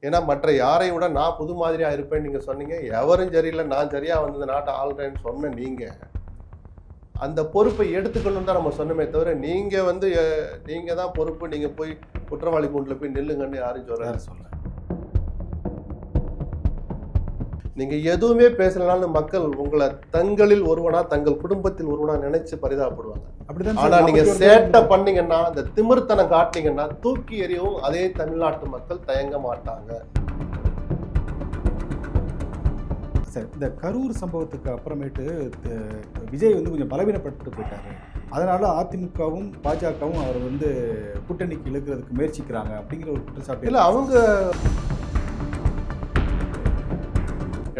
ஏன்னா மற்ற யாரை விட நான் புது மாதிரியா இருப்பேன்னு நீங்க சொன்னீங்க. எவரும் சரியில்லை, நான் சரியா வந்து நாட்டை ஆள்றேன்னு சொன்ன நீங்க அந்த பொறுப்பை எடுத்துக்கணும்னு தான் நம்ம சொன்னமே தவிர, நீங்க வந்து நீங்க தான் பொறுப்பு, நீங்க போய் குற்றவாளி கூண்டில் போய் நில்லுங்கன்னு யாரும் சொல்ல. நீங்க எதுவுமே பேசலனாலும் மக்கள் உங்களை தங்களில் ஒருவனா, தங்கள் குடும்பத்தில் ஒருவனா நினைச்சு பரிதாபப்படுவாங்க. அப்படிதான். ஆனா நீங்க சேட்டை பண்ணீங்கன்னா, இந்த திமிர்த்தனம் காட்டினீங்கன்னா தூக்கி எறியவும் அதே தமிழ்நாட்டு மக்கள் தயங்க மாட்டாங்க. சார், இந்த கரூர் சம்பவத்துக்கு அப்புறமேட்டு விஜய் வந்து கொஞ்சம் பலவீனப்பட்டு போயிட்டாரு. அதனால அதிமுகவும் பாஜகவும் அவர் வந்து கூட்டணிக்கு இழுக்கிறதுக்கு முயற்சிக்கிறாங்க அப்படிங்கிற ஒரு குற்றச்சாட்டு. இல்லை, அவங்க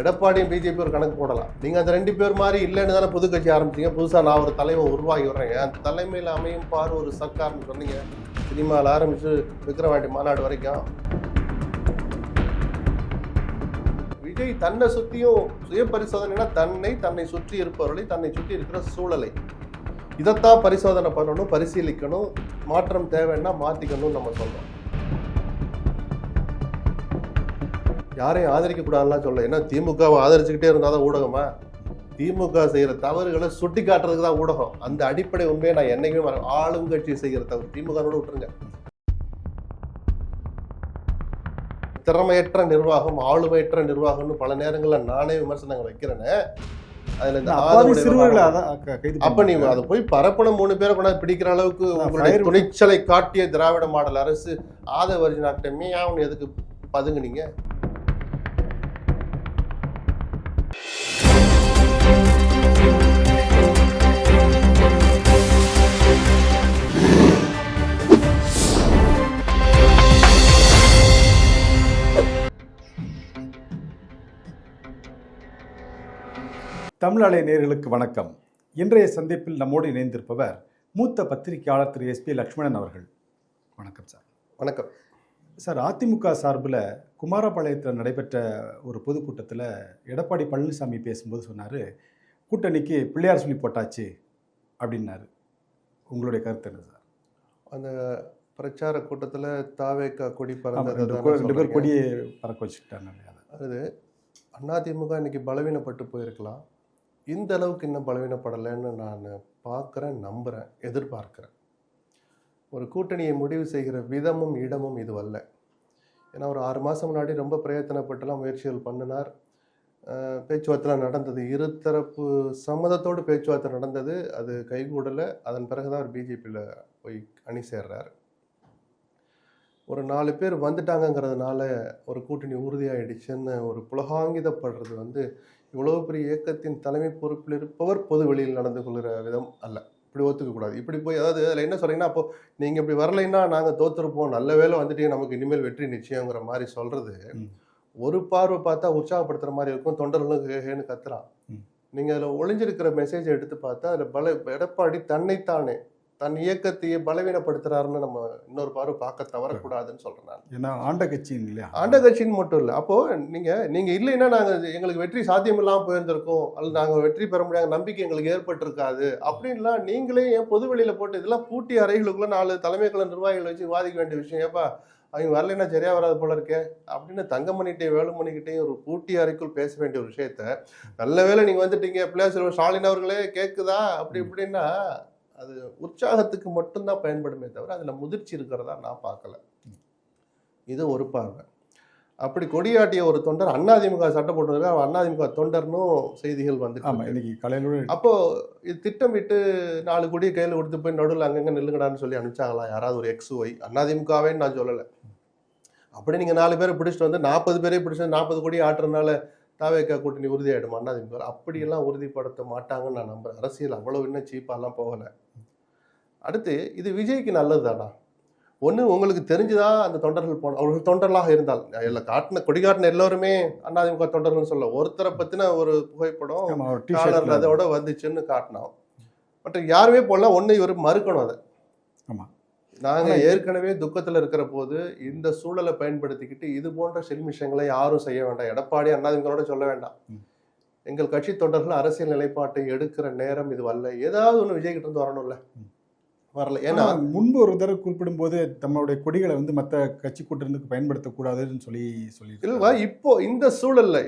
எடப்பாடியும் பிஜேபி ஒரு கணக்கு போடலாம். நீங்க அந்த 2 பேர் மாதிரி இல்லைன்னு தானே புது கட்சி ஆரம்பிச்சீங்க. புதுசா நான் ஒரு தலைவன் உருவாகி வர்றேங்க, அந்த தலைமையில் அமையும் பாரு ஒரு சர்க்கார்னு சொன்னீங்க. சினிமாவில் ஆரம்பிச்சு விக்ரவாண்டி மாநாடு வரைக்கும் விஜய் தன்னை சுற்றியும் சுய பரிசோதனைனா தன்னை சுற்றி இருப்பவர்களை, தன்னை சுற்றி இருக்கிற சூழலை, இதைத்தான் பரிசோதனை பண்ணணும், பரிசீலிக்கணும், மாற்றம் தேவைன்னா மாற்றிக்கணும்னு நம்ம சொல்றோம். யாரையும் ஆதரிக்க கூடாதுலாம் சொல்ல. ஏன்னா திமுகவை ஆதரிச்சுக்கிட்டே இருந்தாதான் ஊடகமா? திமுக செய்யற தவறுகளை சுட்டி காட்டுறதுக்கு தான் ஊடகம். அந்த அடிப்படை உண்மையை நான் என்னைக்குமே ஆளுங்கட்சி செய்கிற தவறு திமுக விட்டுருங்க. திறமையற்ற நிர்வாகம், ஆளுமையற்ற நிர்வாகம்னு பல நேரங்களில் நானே விமர்சனங்கள் வைக்கிறேன்னு. அதுல இந்த அப்ப நீங்க அதை போய் பரப்பணும், 3 பேரை கொண்டாந்து பிடிக்கிற அளவுக்கு உங்களுடைய துணிச்சலை காட்டிய திராவிட மாடல் அரசு ஆதவர்ஜினாக்கிட்டமே அவனு எதுக்கு பதுங்குனீங்க? தமிழலை நேயர்களுக்கு வணக்கம். இன்றைய சந்திப்பில் நம்மோடு இணைந்திருப்பவர் மூத்த பத்திரிகையாளர் திரு SP லட்சுமணன் அவர்கள். வணக்கம் சார். வணக்கம் சார். அதிமுக சார்பில் குமாரபாளையத்தில் நடைபெற்ற ஒரு பொதுக்கூட்டத்தில் எடப்பாடி பழனிசாமி பேசும்போது சொன்னார், கூட்டணிக்கு பிள்ளையார் சொல்லி போட்டாச்சு அப்படின்னாரு. உங்களுடைய கருத்து என்ன சார்? அந்த பிரச்சார கூட்டத்தில் தாவேக்கா கொடி பறந்தது, 2 பேர் கொடியை பறக்க வச்சுக்கிட்டாங்க. அது அதிமுக இன்னைக்கு பலவீனப்பட்டு போயிருக்கலாம். இந்த அளவுக்கு இன்னும் பலவீனப்படலைன்னு நான் பார்க்குறேன், நம்புகிறேன், எதிர்பார்க்குறேன். ஒரு கூட்டணியை முடிவு செய்கிற விதமும் இடமும் இது அல்ல. ஏன்னா ஒரு 6 மாதம் முன்னாடி ரொம்ப பிரயத்தனப்பட்டுலாம் முயற்சிகள் பண்ணினார். பேச்சுவார்த்தை நடந்தது, இருதரப்பு சம்மதத்தோடு பேச்சுவார்த்தை நடந்தது. அது கைகூடலை. அதன் பிறகு தான் அவர் பிஜேபியில் போய் அணி சேர்றார். ஒரு 4 பேர் வந்துட்டாங்கங்கிறதுனால ஒரு கூட்டணி உறுதியாயிடுச்சுன்னு ஒரு புலகாங்கிதப்படுறது வந்து இவ்வளோ பெரிய இயக்கத்தின் தலைமை பொறுப்பில் இருப்பவர் பொது வெளியில் நடந்து கொள்கிற விதம் அல்ல. இப்படி ஒத்துக்கக்கூடாது. இப்படி போய், அதாவது அதில் என்ன சொல்கிறீங்கன்னா, அப்போது நீங்கள் இப்படி வரலைன்னா நாங்கள் தோற்றுருப்போம், நல்ல வேலை வந்துட்டீங்க, நமக்கு இனிமேல் வெற்றி நிச்சயங்கிற மாதிரி சொல்கிறது ஒரு பார்வை பார்த்தா உற்சாகப்படுத்துகிற மாதிரி இருக்கும். தொண்டர்களும் ஹேன்னு கத்துறான். நீங்கள் அதில் ஒளிஞ்சிருக்கிற மெசேஜை எடுத்து பார்த்தா அதில் எடப்பாடி தன்னைத்தானே தன் இயக்கத்தையே பலவீனப்படுத்துறாருன்னு நம்ம இன்னொரு பார்வை பார்க்க தவறக்கூடாதுன்னு சொல்றேன் நான். ஏன்னா ஆண்ட கட்சின்னு இல்லையா? ஆண்ட கட்சின்னு மட்டும் இல்லை. அப்போ நீங்க இல்லைன்னா நாங்கள் எங்களுக்கு வெற்றி சாத்தியம் இல்லாமல் போயிருந்திருக்கோம், அல்லது நாங்கள் வெற்றி பெற முடியாத நம்பிக்கை எங்களுக்கு ஏற்பட்டிருக்காது அப்படின்லாம் நீங்களே ஏன் பொது வெளியில போட்டு இதெல்லாம் பூட்டி அறைகளுக்குள்ள 4 தலைமைக்குள்ள நிர்வாகிகள் வச்சு வாதிக்க வேண்டிய விஷயம். ஏப்பா அவங்க வரலைன்னா சரியா வராது போல இருக்கே அப்படின்னு தங்கமணிகிட்டையும் வேலுமணிக்கிட்டையும் ஒரு பூட்டி அறைக்குள் பேச வேண்டிய ஒரு விஷயத்த, நல்ல வேலை நீங்க வந்துட்டீங்க பிள்ளையார் ஸ்டாலின் அவர்களே கேட்குதா அப்படி இப்படின்னா அது உற்சாகத்துக்கு மட்டும்தான் பயன்படுமே தவிர அதில் முதிர்ச்சி இருக்கிறதா நான் பார்க்கல. இது ஒரு பார்வை. அப்படி கொடியாட்டிய ஒரு தொண்டர் அதிமுக சட்டம் போட்டு அதிமுக தொண்டர்னும் செய்திகள் வந்து இன்னைக்கு காலையில. அப்போ இது திட்டமிட்டு 4 கொடியை கையில் கொடுத்து போய் நடுவில் அங்கங்க நில்லுங்கடான்னு சொல்லி அனுப்பிச்சாங்களா யாராவது ஒரு XY? அதிமுகவேன்னு நான் சொல்லலை. அப்படி நீங்கள் 4 பேரை பிடிச்சிட்டு வந்து 40 பேரே பிடிச்சி 40 கோடி ஆட்டுறதுனால தாவேக்கா கூட்டணி உறுதியாயிடுமா? அதிமுக அப்படியெல்லாம் உறுதிப்படுத்த மாட்டாங்கன்னு நான் நம்புறேன். அரசியல் அவ்வளவு இன்னும் சீப்பாலாம் போகலை. அடுத்து இது விஜய்க்கு நல்லது தானா? ஒன்று, உங்களுக்கு தெரிஞ்சுதான் அந்த தொண்டர்கள் அவர்கள் தொண்டர்களாக இருந்தால் எல்லாம் கொடி காட்டின எல்லோருமே அதிமுக தொண்டர்கள்னு சொல்ல, ஒருத்தரை பற்றின ஒரு புகைப்படம் அதோட வந்துச்சுன்னு காட்டினோம். மற்ற யாருமே போடல. ஒன்று இவர் மறுக்கணும் அதை. நாங்கள் ஏற்கனவே துக்கத்தில் இருக்கிற போது இந்த சூழலை பயன்படுத்திக்கிட்டு இது போன்ற சில்மிஷங்களை யாரும் செய்ய வேண்டாம். எடப்பாடி அதிமுகவோட சொல்ல வேண்டாம். எங்கள் கட்சி தொண்டர்கள் அரசியல் நிலைப்பாட்டை எடுக்கிற நேரம் இது வரல. ஏதாவது ஒன்று விஜய் கிட்ட இருந்து வரணும்ல. வரல. ஏன்னா முன்பு ஒரு தடவை குறிப்பிடும்போது நம்மளுடைய கொடிகளை வந்து மற்ற கட்சி கூட்டணிக்கு பயன்படுத்தக்கூடாதுன்னு சொல்லி இல்லவா, இப்போ இந்த சூழல்ல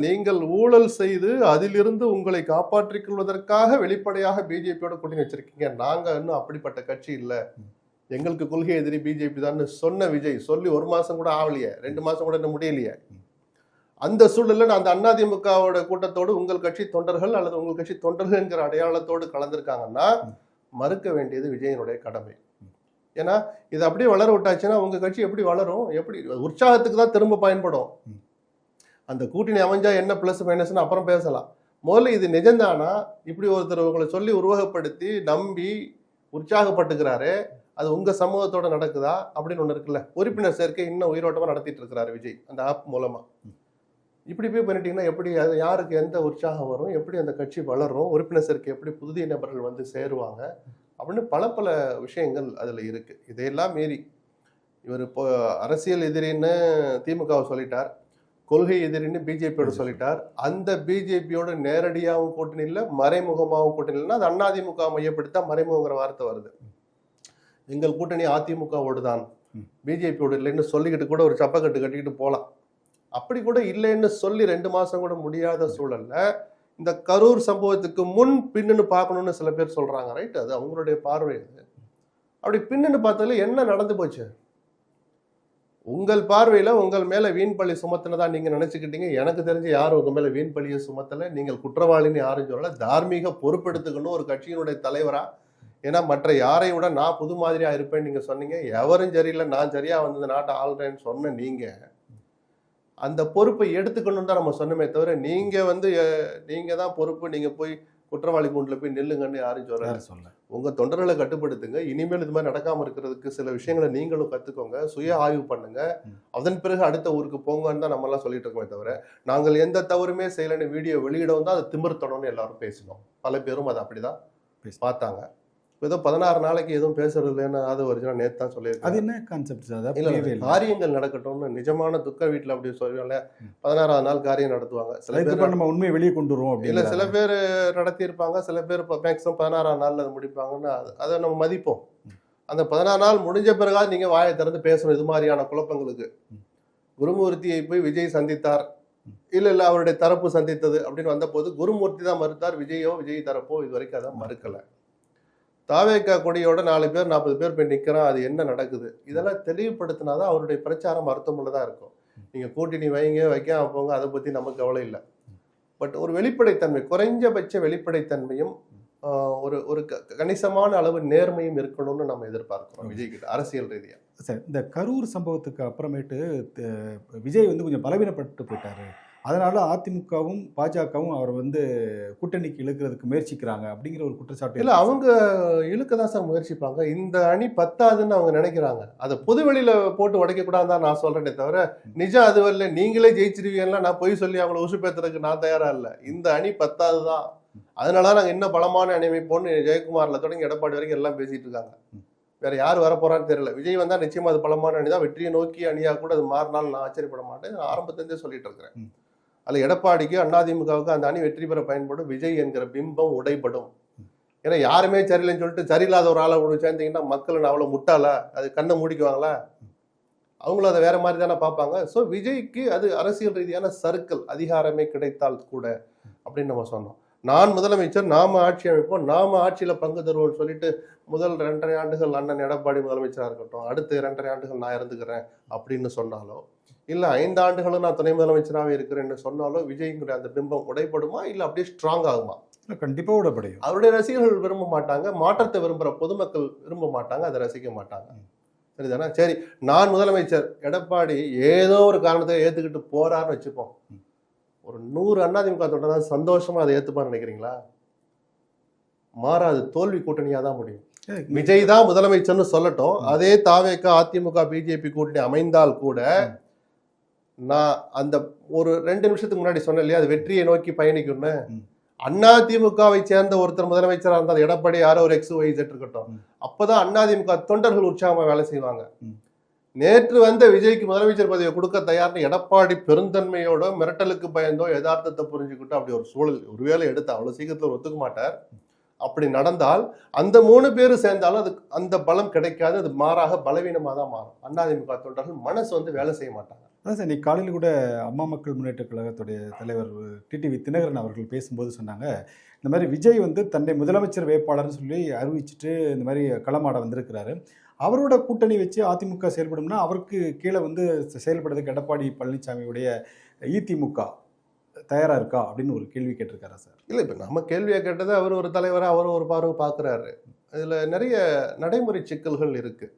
நீங்கள் ஊழல் செய்து அதிலிருந்து உங்களை காப்பாற்றிக் கொள்வதற்காக வெளிப்படையாக பிஜேபியோட கூட்டணி வச்சிருக்கீங்க. நாங்க இன்னும் அப்படிப்பட்ட கட்சி இல்ல, எங்களுக்கு கொள்கை எதிரி பிஜேபி தான் சொன்ன விஜய் சொல்லி 1 மாசம் கூட ஆகலையே, 2 மாசம் கூட இன்னும் முடியலையே. அந்த சூழல்ல அந்த அதிமுகவோட கூட்டத்தோடு உங்கள் கட்சி தொண்டர்கள் அல்லது உங்கள் கட்சி தொண்டர்கள் என்கிற அடையாளத்தோடு கலந்திருக்காங்கன்னா மறுக்க வேண்டியது விஜயனுடைய கடமை. ஏன்னா இது அப்படியே வளர விட்டாச்சுன்னா உங்க கட்சி எப்படி வளரும்? எப்படி உற்சாகத்துக்கு தான் திரும்ப பயன்படும். அந்த கூட்டணி அமைஞ்சா என்ன பிளஸ் மைனஸ்னு அப்புறம் பேசலாம். முதல்ல இது நிஜம்தானா? இப்படி ஒருத்தர் உங்களை சொல்லி உருவகப்படுத்தி நம்பி உற்சாகப்பட்டுக்கிறாரு, அது உங்க சமூகத்தோட நடக்குதா அப்படின்னு ஒண்ணு இருக்குல்ல. உறுப்பினர் சேர்க்கை இன்னும் உயிரோட்டமா நடத்திட்டு இருக்கிறாரு விஜய் அந்த ஆப் மூலமா. இப்படி போய் பண்ணிட்டீங்கன்னா எப்படி அது யாருக்கு எந்த உற்சாகம் வரும்? எப்படி அந்த கட்சி வளரும்? உறுப்பினர் சேர்க்கை எப்படி புதிய நபர்கள் வந்து சேருவாங்க? அப்படின்னு பல விஷயங்கள் அதுல இருக்கு. இதையெல்லாம் மீறி இவர் இப்போ அரசியல் எதிரின்னு திமுகவை சொல்லிட்டார், கொள்கை எதிரின்னு பிஜேபியோட சொல்லிட்டார். அந்த பிஜேபியோட நேரடியாகவும் கூட்டணி இல்லை, மறைமுகமாகவும் கூட்டணி இல்லைன்னா அது அதிமுக மையப்படுத்தா மறைமுகங்கிற வார்த்தை வருது. எங்கள் கூட்டணி அதிமுகவோடு தான், பிஜேபியோடு இல்லைன்னு சொல்லிக்கிட்டு கூட ஒரு சப்பக்கட்டு கட்டிக்கிட்டு போகலாம். அப்படி கூட இல்லைன்னு சொல்லி 2 மாசம் கூட முடியாத சூழல்ல இந்த கரூர் சம்பவத்துக்கு முன் பின்னுன்னு பார்க்கணும்னு சில பேர் சொல்றாங்க. ரைட், அது அவங்களுடைய பார்வை. அப்படி பின்னுன்னு பார்த்ததுல என்ன நடந்து போச்சு? உங்கள் பார்வையில உங்கள் மேல வீண் பழி சுமத்தினதா நீங்க நினைச்சுக்கிட்டீங்க. எனக்கு தெரிஞ்சு யாரும் உங்க மேல வீண் பழியை சுமத்தல. நீங்கள் குற்றவாளின்னு யாரும் சொல்லல. தார்மீக பொறுப்பெடுத்துக்கணும் ஒரு கட்சியினுடைய தலைவரா. ஏன்னா மற்ற யாரை விட நான் புது மாதிரியா இருப்பேன்னு நீங்க சொன்னீங்க. எவரும் சரியில்லை, நான் சரியா வந்து நாட்டை ஆள்றேன்னு சொன்ன நீங்க அந்த பொறுப்பை எடுத்துக்கணும் தான் நம்ம சொன்னமே தவிர நீங்க தான் பொறுப்பு, நீங்க போய் குற்றவாளி கூண்டுல போய் நில்லுங்கன்னு யாரும் சொல்ல. உங்க தொண்டர்களை கட்டுப்படுத்துங்க. இனிமேல் இது மாதிரி நடக்காம இருக்கிறதுக்கு சில விஷயங்களை நீங்களும் கத்துக்கோங்க, சுய ஆய்வு பண்ணுங்க, அதன் பிறகு அடுத்த ஊருக்கு போங்கன்னு தான் நம்ம எல்லாம் சொல்லிட்டு இருக்கோமே தவிர நாங்கள் எந்த தவறுமே செய்யலைன்னு வீடியோ வெளியிடவும் தான் அதை திமிர்த்தணும்னு எல்லாரும் பேசணும். பல பேரும் அதை அப்படிதான் பார்த்தாங்க. ஏதோ 16 நாளைக்கு எதுவும் பேசுறது இல்லைன்னு அது ஒரிஜினல் நேத்து தான் சொல்லியிருக்கேன். அது என்ன கான்செப்ட்? காரியங்கள் நடக்கட்டும்னு நிஜமான துக்க வீட்டுல அப்படி சொல்லுவாங்க. 16ஆவது நாள் காரியம் நடத்துவாங்க. சில பேர் நம்ம உண்மையை வெளியே கொண்டு வருவோம் இல்ல, சில பேர் நடத்தி இருப்பாங்க, சில பேர் மேக்ஸிமம் 16ஆம் நாள்ல அதை முடிப்பாங்கன்னு அதை நம்ம மதிப்போம். அந்த 16 நாள் முடிஞ்ச பிறகாது நீங்க வாயை திறந்து பேசணும். இது மாதிரியான குழப்பங்களுக்கு குருமூர்த்தியை போய் விஜய் சந்தித்தார், இல்ல அவருடைய தரப்பு சந்தித்தது அப்படின்னு வந்த போது குருமூர்த்தி தான் மறுத்தார், விஜய் தரப்போ இது வரைக்கும் அதான் மறுக்கல. தாவேக்கா கொடியோட 4 பேர் 40 பேர் போய் நிற்கிறான், அது என்ன நடக்குது? இதெல்லாம் தெளிவுபடுத்தினாதான் அவருடைய பிரச்சாரம் அர்த்தமுள்ளதாக இருக்கும். நீங்கள் கூட்டணி வைக்காம போங்க, அதை பற்றி நமக்கு கவலை இல்லை. பட் ஒரு வெளிப்படைத்தன்மை, குறைஞ்சபட்ச வெளிப்படைத்தன்மையும் ஒரு கணிசமான அளவு நேர்மையும் இருக்கணும்னு நம்ம எதிர்பார்க்கிறோம் விஜய் கிட்ட அரசியல் ரீதியாக. சார், இந்த கரூர் சம்பவத்துக்கு அப்புறமேட்டு விஜய் வந்து கொஞ்சம் பலவீனப்பட்டு போயிட்டாரு, அதனால அதிமுகவும் பாஜகவும் அவர் வந்து கூட்டணிக்கு இழுக்கிறதுக்கு முயற்சிக்கிறாங்க அப்படிங்கிற ஒரு குற்றச்சாட்டு. இல்லை, அவங்க இழுக்க தான் சார் முயற்சிப்பாங்க. இந்த அணி பத்தாதுன்னு அவங்க நினைக்கிறாங்க. அதை பொதுவெளியில போட்டு உடைக்கக்கூடாதுன்னு தான் நான் சொல்றேனே தவிர நிஜம் அது வரல நீங்களே ஜெயிச்சிருவீங்கன்னா நான் பொய் சொல்லி அவங்கள உசுப்பேத்துறதுக்கு நான் தயாரா இல்லை. இந்த அணி பத்தாது தான், அதனால நாங்கள் இன்னும் பலமான அணி அமைப்போம்னு ஜெயக்குமார்ல தொடங்கி எடப்பாடி வரைக்கும் எல்லாம் பேசிட்டு இருக்காங்க. வேற யார் வரப்போறான்னு தெரியல. விஜய் வந்தா நிச்சயமா அது பலமான அணி தான், வெற்றியை நோக்கி அணியா கூட அது மாறினாலும் நான் ஆச்சரியப்பட மாட்டேன். நான் ஆரம்பத்திலிருந்தே சொல்லிட்டு இருக்கிறேன். அல்ல எடப்பாடிக்கு அதிமுகவுக்கு அந்த அணி வெற்றி பெற பயன்படும், விஜய் என்கிற பிம்பம் உடைபடும். ஏன்னா யாருமே சரியில்லைன்னு சொல்லிட்டு சரியில்லாத ஒரு ஆளை சேர்ந்தீங்கன்னா மக்கள் அவ்வளோ முட்டாளா, அது கண்ணை மூடிக்குவாங்களா? அவங்களும் அதை வேற மாதிரி தானே பார்ப்பாங்க. ஸோ விஜய்க்கு அது அரசியல் ரீதியான சர்க்கிள், அதிகாரமே கிடைத்தால் கூட அப்படின்னு நம்ம சொன்னோம். நான் முதலமைச்சர், நாம ஆட்சி அமைப்போம், நாம ஆட்சியில பங்கு தருவோம்னு சொல்லிட்டு முதல் 2.5 ஆண்டுகள் அண்ணன் எடப்பாடி முதலமைச்சராக இருக்கட்டும், அடுத்த 2.5 ஆண்டுகள் நான் இருந்துக்கிறேன் அப்படின்னு சொன்னாலோ, இல்ல 5 ஆண்டுகளும் நான் துணை முதலமைச்சராகவே இருக்கிறேன்னு சொன்னாலோ விஜய்ங்கிற அந்த பிம்பம் உடைப்படுமா, இல்ல அப்படியே ஸ்ட்ராங் ஆகுமா? கண்டிப்பா உடைப்படையும். அவருடைய ரசிகர்கள் விரும்ப மாட்டாங்க, மாற்றத்தை விரும்புற பொதுமக்கள் விரும்ப மாட்டாங்க, அதை ரசிக்க மாட்டாங்க. சரிதானே? சரி, நான் முதலமைச்சர், எடப்பாடி ஏதோ ஒரு காரணத்தை ஏத்துக்கிட்டு போறாருன்னு வச்சுப்போம். ஒரு 100 அதிமுக தொண்டர் சந்தோஷமா அதை ஏத்துப்பான்னு நினைக்கிறீங்களா? மாறாது, தோல்வி கூட்டணியா தான் முடியும். விஜய் தான் முதலமைச்சர்னு சொல்லட்டும், அதே தாவேக்கா அதிமுக பிஜேபி கூட்டணி அமைந்தால் கூட நான் அந்த ஒரு 2 நிமிஷத்துக்கு முன்னாடி சொன்னேன் இல்லையா, அது வெற்றியை நோக்கி பயணிக்கும்னு. அதிமுகவை சேர்ந்த ஒருத்தர் முதலமைச்சராக இருந்தால் எடப்பாடி யாரோ ஒரு XYZ இருக்கட்டும், அப்பதான் அதிமுக தொண்டர்கள் உற்சாகமா வேலை செய்வாங்க. நேற்று வந்த விஜய்க்கு முதலமைச்சர் பதவியை கொடுக்க தயார்னு எடப்பாடி பெருந்தன்மையோட மிரட்டலுக்கு பயந்தோ யதார்த்தத்தை புரிஞ்சுக்கிட்டோ அப்படி ஒரு சூழல் ஒருவேளை எடுத்து அவ்வளவு சீக்கிரத்தில் ஒத்துக்க மாட்டார். அப்படி நடந்தால் அந்த 3 பேரும் சேர்ந்தாலும் அது அந்த பலம் கிடைக்காது, அது மாறாக பலவீனமாக தான் மாறும். அதிமுக தொண்டர்கள் மனசு வந்து வேலை செய்ய மாட்டாங்க. அதான் சார், இன்னைக்கு காலையில் கூட அம்மா மக்கள் முன்னேற்ற கழகத்துடைய தலைவர் டிடிவி தினகரன் அவர்கள் பேசும்போது சொன்னாங்க, இந்த மாதிரி விஜய் வந்து தன்னை முதலமைச்சர் வேட்பாளர்னு சொல்லி அறிவிச்சிட்டு இந்த மாதிரி களமாட வந்திருக்கிறாரு. அவரோட கூட்டணி வச்சு அதிமுக செயல்படும்னா அவருக்கு கீழே வந்து செயல்படுறதுக்கு எடப்பாடி பழனிசாமியுடைய இதிமுக தயாராக இருக்கா அப்படின்னு ஒரு கேள்வி கேட்டிருக்காரா சார்? இல்லை, இப்போ நம்ம கேள்வியை கேட்டது அவர் ஒரு தலைவராக அவர் ஒரு பார்வை பார்க்குறாரு. இதில் நிறைய நடைமுறை சிக்கல்கள் இருக்குது.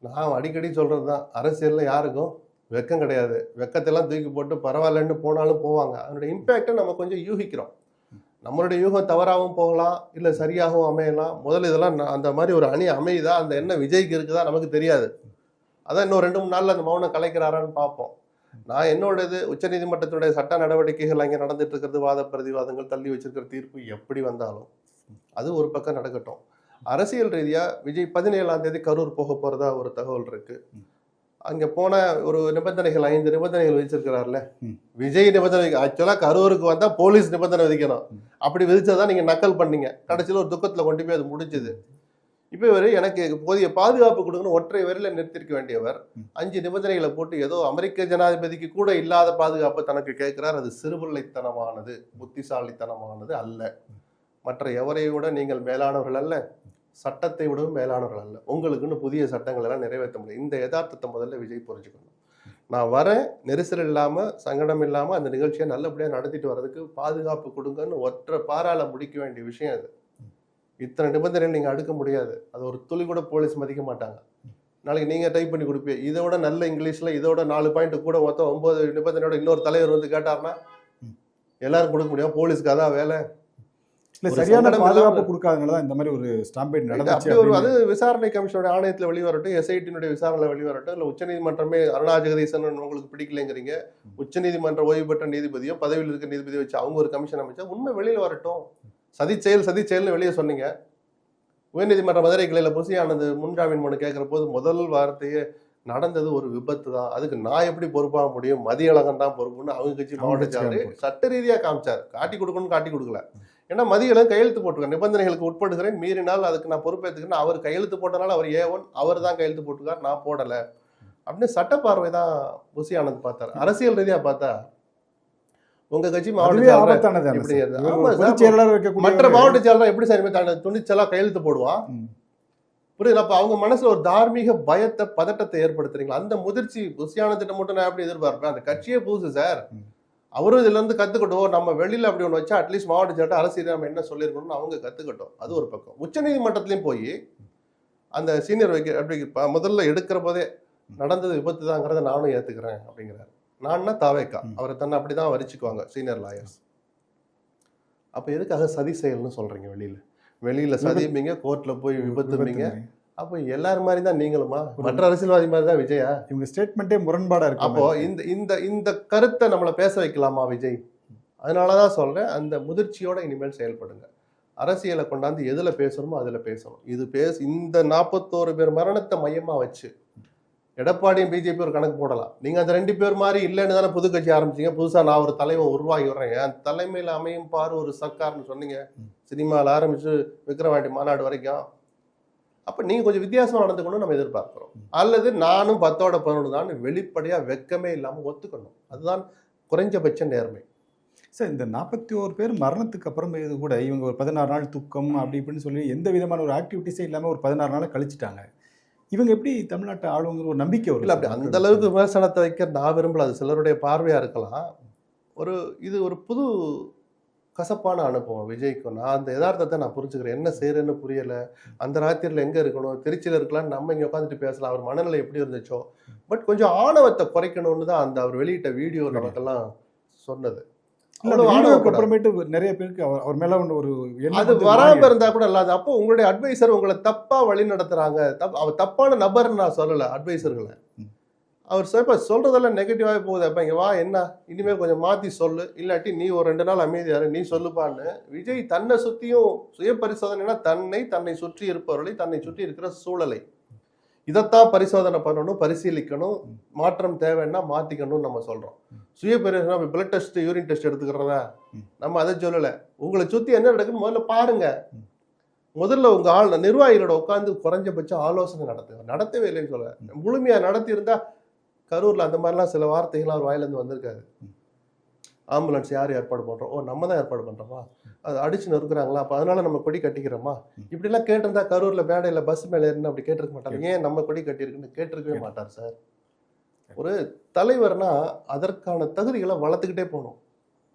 நான் அடிக்கடி சொல்கிறது தான், அரசியலில் யாருக்கும் வெக்கம் கிடையாது. வெக்கத்தெல்லாம் தூக்கி போட்டு பரவாயில்லன்னு போனாலும் போவாங்க. அதனுடைய இம்பேக்டை நம்ம கொஞ்சம் யூகிக்கிறோம். நம்மளுடைய யூகம் தவறாகவும் போகலாம், இல்லை சரியாகவும் அமையலாம். முதல்ல இதெல்லாம் அந்த மாதிரி ஒரு அணி அமையுதா, அந்த என்ன விஜய்க்கு இருக்குதா நமக்கு தெரியாது. அதான் இன்னும் 2-3 நாளில் அந்த மௌனம் கலைக்கிறாரான்னு பார்ப்போம். நான் என்னோடது உச்சநீதிமன்றத்துடைய சட்ட நடவடிக்கைகள் அங்கே நடந்துட்டு இருக்கிறது, வாத பிரதிவாதங்கள், தள்ளி வச்சிருக்கிற தீர்ப்பு எப்படி வந்தாலும் அது ஒரு பக்கம் நடக்கட்டும். அரசியல் ரீதியாக விஜய் 17ஆம் தேதி கரூர் போக போகிறதா ஒரு தகவல் இருக்கு. அங்கே போன ஒரு நிபந்தனைகள் 5 நிபந்தனைகள் வச்சிருக்கிறார்ல. விஜய் நிபந்தனை ஆக்சுவலாக கரூருக்கு வந்தால் போலீஸ் நிபந்தனை விதிக்கணும். அப்படி விதிச்சதான் நீங்கள் நக்கல் பண்ணீங்க. கடைசியில் ஒரு துக்கத்தில் கொண்டு போய் அது முடிஞ்சது. இப்போ இவர் எனக்கு போதிய பாதுகாப்பு கொடுக்கணும் ஒற்றை வரையில் நிறுத்திருக்க வேண்டியவர் 5 நிபந்தனைகளை போட்டு ஏதோ அமெரிக்க ஜனாதிபதிக்கு கூட இல்லாத பாதுகாப்பு தனக்கு கேட்கிறார். அது சிறுபிள்ளைத்தனமானது, புத்திசாலித்தனமானது அல்ல. மற்ற எவரை விட நீங்கள் மேலானவர்கள் அல்ல, சட்டத்தை விடவும் மேலானவர்கள் அல்ல. உங்களுக்குன்னு புதிய சட்டங்கள் எல்லாம் நிறைவேற்ற முடியும். இந்த யதார்த்தத்தை முதல்ல விஜய் புரிஞ்சுக்கணும். நான் வரேன், நெரிசல் இல்லாமல் சங்கடம் இல்லாமல் அந்த நிகழ்ச்சியை நல்லபடியாக நடத்திட்டு வர்றதுக்கு பாதுகாப்பு கொடுங்கன்னு ஒற்றை பாராள முடிக்க வேண்டிய விஷயம் அது. இத்தனை நிபந்தனைகள் நீங்கள் அடுக்க முடியாது. அது ஒரு துளி கூட போலீஸ் மதிக்க மாட்டாங்க. நாளைக்கு நீங்கள் டைப் பண்ணி கொடுப்பீங்க, இதோட நல்ல இங்கிலீஷில் இதோட 4 பாயிண்ட் கூட மொத்தம் 9 நிபந்தனையோட இன்னொரு தலைவர் வந்து கேட்டார்னா எல்லாரும் கொடுக்க முடியும். போலீஸ்க்கு அதான் வேலை. இல்லை, சரியான பாதுகாப்பு கொடுக்காதனால தான் இந்த மாதிரி ஒரு ஸ்டாம்பேட் நடந்துச்சு. அது விசாரணை கமிஷனோட ஆணையத்தில் வெளிவரட்டும், எஸ்ஐடியினுடைய விசாரணை வெளிவரட்டும். இல்லை உச்சநீதிமன்றமே அருணா ஜெகதீசன் உங்களுக்கு பிடிக்கலைங்கிறீங்க, உச்சநீதிமன்ற ஓய்வு பெற்ற நீதிபதியோ பதவியில் இருக்க நீதிபதியோ வச்சு அவங்க ஒரு கமிஷன் அமைச்சா உண்மை வெளியில் வரட்டும். சதி செயல்னு வெளியே சொன்னீங்க. உயர்நீதிமன்ற மதுரை கிளையில் புசி ஆனந்த் முன்ஜாமீன் மனு கேட்குற போது முதல் வார்த்தையே நடந்தது ஒரு விபத்து தான், அதுக்கு நான் எப்படி பொறுப்பாக முடியும், மதியழகன் தான் பொறுப்புன்னு அவங்க கட்சி மாவட்ட செயலாளர் சட்ட ரீதியாக காமிச்சார். காட்டி கொடுக்கணும்னு காட்டி கொடுக்கல. ஏன்னா மதியழகன் கையெழுத்து போட்டிருக்காரு, நிபந்தனைகளுக்கு உட்படுகிறேன், மீறினால் அதுக்கு நான் பொறுப்பேற்றுக்கிறேன். அவர் கையெழுத்து போட்டனால அவர் A1 அவர் தான் கையெழுத்து போட்டிருக்கார், நான் போடலை அப்படின்னு சட்ட பார்வை தான் புசி ஆனந்த் பார்த்தார். அரசியல் ரீதியாக பார்த்தா உங்க கட்சி மாவட்ட மற்ற மாவட்ட செயலாளர் எப்படி சார் துணிச்சலா கையெழுத்து போடுவான்? புரியுது. அப்ப அவங்க மனசுல ஒரு தார்மீக பயத்தை பதட்டத்தை ஏற்படுத்துறீங்களா? அந்த முதிர்ச்சி புசியானத்திட்ட மட்டும் நான் எப்படி எதிர்பார்ப்பேன்? அந்த கட்சியே புதுசு சார். அவரும் இதுல இருந்து கத்துக்கட்டும். நம்ம வெளியில அப்படி ஒண்ணு வச்சா அட்லீஸ்ட் மாவட்ட செயலாளர் அரசியல் நம்ம என்ன சொல்லியிருக்கணும்னு அவங்க கத்துக்கட்டும். அது ஒரு பக்கம். உச்சநீதிமன்றத்திலையும் போய் அந்த சீனியர் அப்படி முதல்ல எடுக்கிற போதே நடந்தது விபத்து தாங்கிறத நானும் ஏத்துக்கிறேன் அப்படிங்கிறாரு. நான்னா தாவேக்கா அவரை தன்னை அப்படிதான் வரிச்சுக்குவாங்க சீனியர் லாயர்ஸ். அப்ப எதுக்காக சதி செயல்னு சொல்றீங்க? வெளியில சதிப்பீங்க, கோர்ட்ல போய் விபத்துப்பீங்க. அப்போ எல்லாரும் மாதிரி தான் நீங்களுமா? மற்ற அரசியல்வாதி மாதிரி தான் விஜயா? இவங்க ஸ்டேட்மெண்ட்டே முரண்பாடா இருக்கு. அப்போ இந்த கருத்தை நம்மளை பேச வைக்கலாமா விஜய்? அதனாலதான் சொல்றேன், அந்த முதிர்ச்சியோட இனிமேல் செயல்படுங்க. அரசியலை கொண்டாந்து எதுல பேசணுமோ அதுல பேசணும். இந்த 41 பேர் மரணத்தை மையமா வச்சு எடப்பாடியும் பிஜேபி ஒரு கணக்கு போடலாம். நீங்க அந்த 2 பேர் மாதிரி இல்லைன்னு தானே புது கட்சி ஆரம்பிச்சீங்க. புதுசா நான் ஒரு தலைவன் உருவாகி வர்றேன், என் தலைமையில அமையும் பாரு ஒரு சர்க்கார்னு சொன்னீங்க. சினிமாவில் ஆரம்பிச்சு விக்ரவாண்டி மாநாடு வரைக்கும். அப்ப நீங்க கொஞ்சம் வித்தியாசமா நடந்துக்கணும் நம்ம எதிர்பார்க்கிறோம். அல்லது நானும் 10ஓட 11 தான் வெளிப்படையா வெக்கமே இல்லாம ஒத்துக்கணும். அதுதான் குறைஞ்சபட்ச நேர்மை. சார், இந்த 41 பேர் மரணத்துக்கு அப்புறம் இது கூட இவங்க ஒரு 16 நாள் தூக்கம் அப்படி இப்படின்னு சொல்லி எந்த விதமான ஒரு ஆக்டிவிட்டிஸே இல்லாம ஒரு 16 நாளை கழிச்சிட்டாங்க. இவங்க எப்படி தமிழ்நாட்டை ஆளுங்கிற ஒரு நம்பிக்கை வரும்? இல்லை, அப்படி அந்த அளவுக்கு விமர்சனத்தை வைக்க நான் விரும்பல. அது சிலருடைய பார்வையா இருக்கலாம். இது ஒரு புது கசப்பான அனுபவம் விஜய்க்கும். நான் அந்த யதார்த்தத்தை நான் புரிஞ்சுக்கிறேன். என்ன செய்யறேன்னு புரியல. அந்த ராத்திரியில் எங்க இருக்கணும், திருச்சியில் இருக்கலாம்னு நம்ம இங்கே உட்காந்துட்டு பேசலாம். அவர் மனநிலை எப்படி இருந்துச்சோ. பட் கொஞ்சம் ஆணவத்தை குறைக்கணும்னு தான் அந்த அவர் வெளியிட்ட வீடியோ நமக்கெல்லாம் சொன்னது. அப்புறமேட்டு நிறைய பேருக்கு அவர் மேல ஒரு அது வராம இருந்தா கூட இல்லாத. அப்போ உங்களுடைய அட்வைசர் உங்களை தப்பா வழி நடத்துறாங்க. அவர் தப்பான நபர்ன்னு நான் சொல்லல அட்வைசர்களை. அவர் சொல்றதெல்லாம் நெகட்டிவாவே போகுது. அப்ப இங்க வா, என்ன இனிமேல் கொஞ்சம் மாத்தி சொல்லு, இல்லாட்டி நீ ஒரு 2 நாள் அமைதியாரு, நீ சொல்லுப்பான்னு விஜய் தன்னை சுத்தியும் சுய பரிசோதனைனா தன்னை சுற்றி இருப்பவர்களை, தன்னை சுற்றி இருக்கிற சூழலை. இதைத்தான் பரிசோதனை பண்ணணும், பரிசீலிக்கணும், மாற்றம் தேவைன்னா மாத்திக்கணும்னு நம்ம சொல்றோம். சுய பரிசோதனை, பிளட் டெஸ்ட், யூரின் டெஸ்ட் எடுத்துக்கிறதா நம்ம அதை சொல்லல. உங்களை சுத்தி என்ன நடக்குன்னு முதல்ல பாருங்க. முதல்ல உங்க நிர்வாகிகளோட உட்காந்து குறைஞ்சபட்சம் ஆலோசனை நடத்தவே இல்லைன்னு சொல்ல. முழுமையா நடத்தி இருந்தா கரூர்ல அந்த மாதிரிலாம் சில வார்த்தைகள்லாம் ஒரு வாயிலிருந்து வந்திருக்காது. ஆம்புலன்ஸ் யார் ஏற்பாடு பண்றோம்? ஓ, நம்ம தான் ஏற்பாடு பண்றோமா? அது அடிச்சு நொறுக்குறாங்களா? அப்ப அதனால நம்ம கொடி கட்டிக்கிறோமா? இப்படிலாம் கேட்டிருந்தா கரூர்ல மேடையில பஸ் மேல இருந்து அப்படி கேட்டிருக்க மாட்டாங்க. ஏன் நம்ம கொடி கட்டியிருக்குன்னு கேட்டிருக்கவே மாட்டார் சார். ஒரு தலைவர்னா அதற்கான தகுதிகளை வளர்த்துக்கிட்டே போகணும்.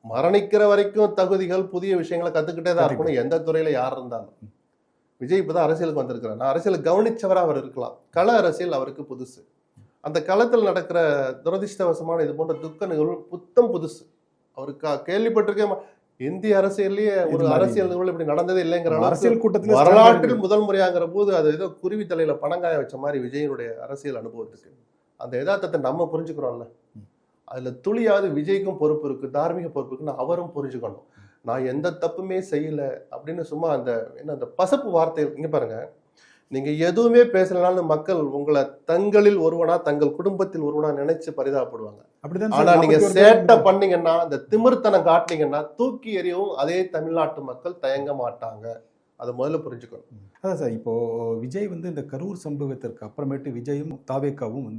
மரணிக்கிற வரைக்கும் தகுதிகள், புதிய விஷயங்களை கத்துக்கிட்டே தான் இருக்கணும், எந்த துறையில யார் இருந்தாலும். விஜய் இப்பதான் அரசியலுக்கு வந்திருக்கிறார். நான் அரசியல் கவனிச்சவரா அவர் இருக்கலாம். கள அரசியல் அவருக்கு புதுசு. அந்த களத்தில் நடக்கிற துரதிருஷ்டவசமான இது போன்ற துக்க நிகழ்வு புத்தம் புதுசு. அவருக்கு கேள்விப்பட்டிருக்கேன். இந்திய அரசியல்லயே ஒரு அரசியல் நிகழ்வு இப்படி நடந்ததே இல்லைங்கிற அரசியல் கூட்டத்தில் வரலாற்றில் முதல் முறையாங்கிற போது அது ஏதோ குருவி தலையில பணங்காய வச்ச மாதிரி விஜயனுடைய அரசியல் அனுபவத்துக்கு அந்த யதார்த்தத்தை நம்ம புரிஞ்சுக்கிறோம்ல. அதுல துளியாவது விஜய்க்கும் பொறுப்பு இருக்கு, தார்மீக பொறுப்பு இருக்குன்னு அவரும் புரிஞ்சுக்கணும். நான் எந்த தப்புமே செய்யல அப்படின்னு சும்மா அந்த பசப்பு வார்த்தை இங்க பாருங்க. நீங்க எதுவுமே பேசலனாலும் மக்கள் உங்களை தங்களில் ஒருவனா, தங்கள் குடும்பத்தில் ஒருவனா நினைச்சு பரிதாபப்படுவாங்க. ஆனா நீங்க சேட்டை பண்ணீங்கன்னா, இந்த திமிர்த்தனம் காட்டினீங்கன்னா தூக்கி எறியவும் அதே தமிழ்நாட்டு மக்கள் தயங்க மாட்டாங்க. அதை முதல்ல புரிஞ்சுக்கணும். அதான் சார், இப்போ விஜய் இந்த கரூர் சம்பவத்திற்கு அப்புறமேட்டு விஜயும் தாவேக்காவும்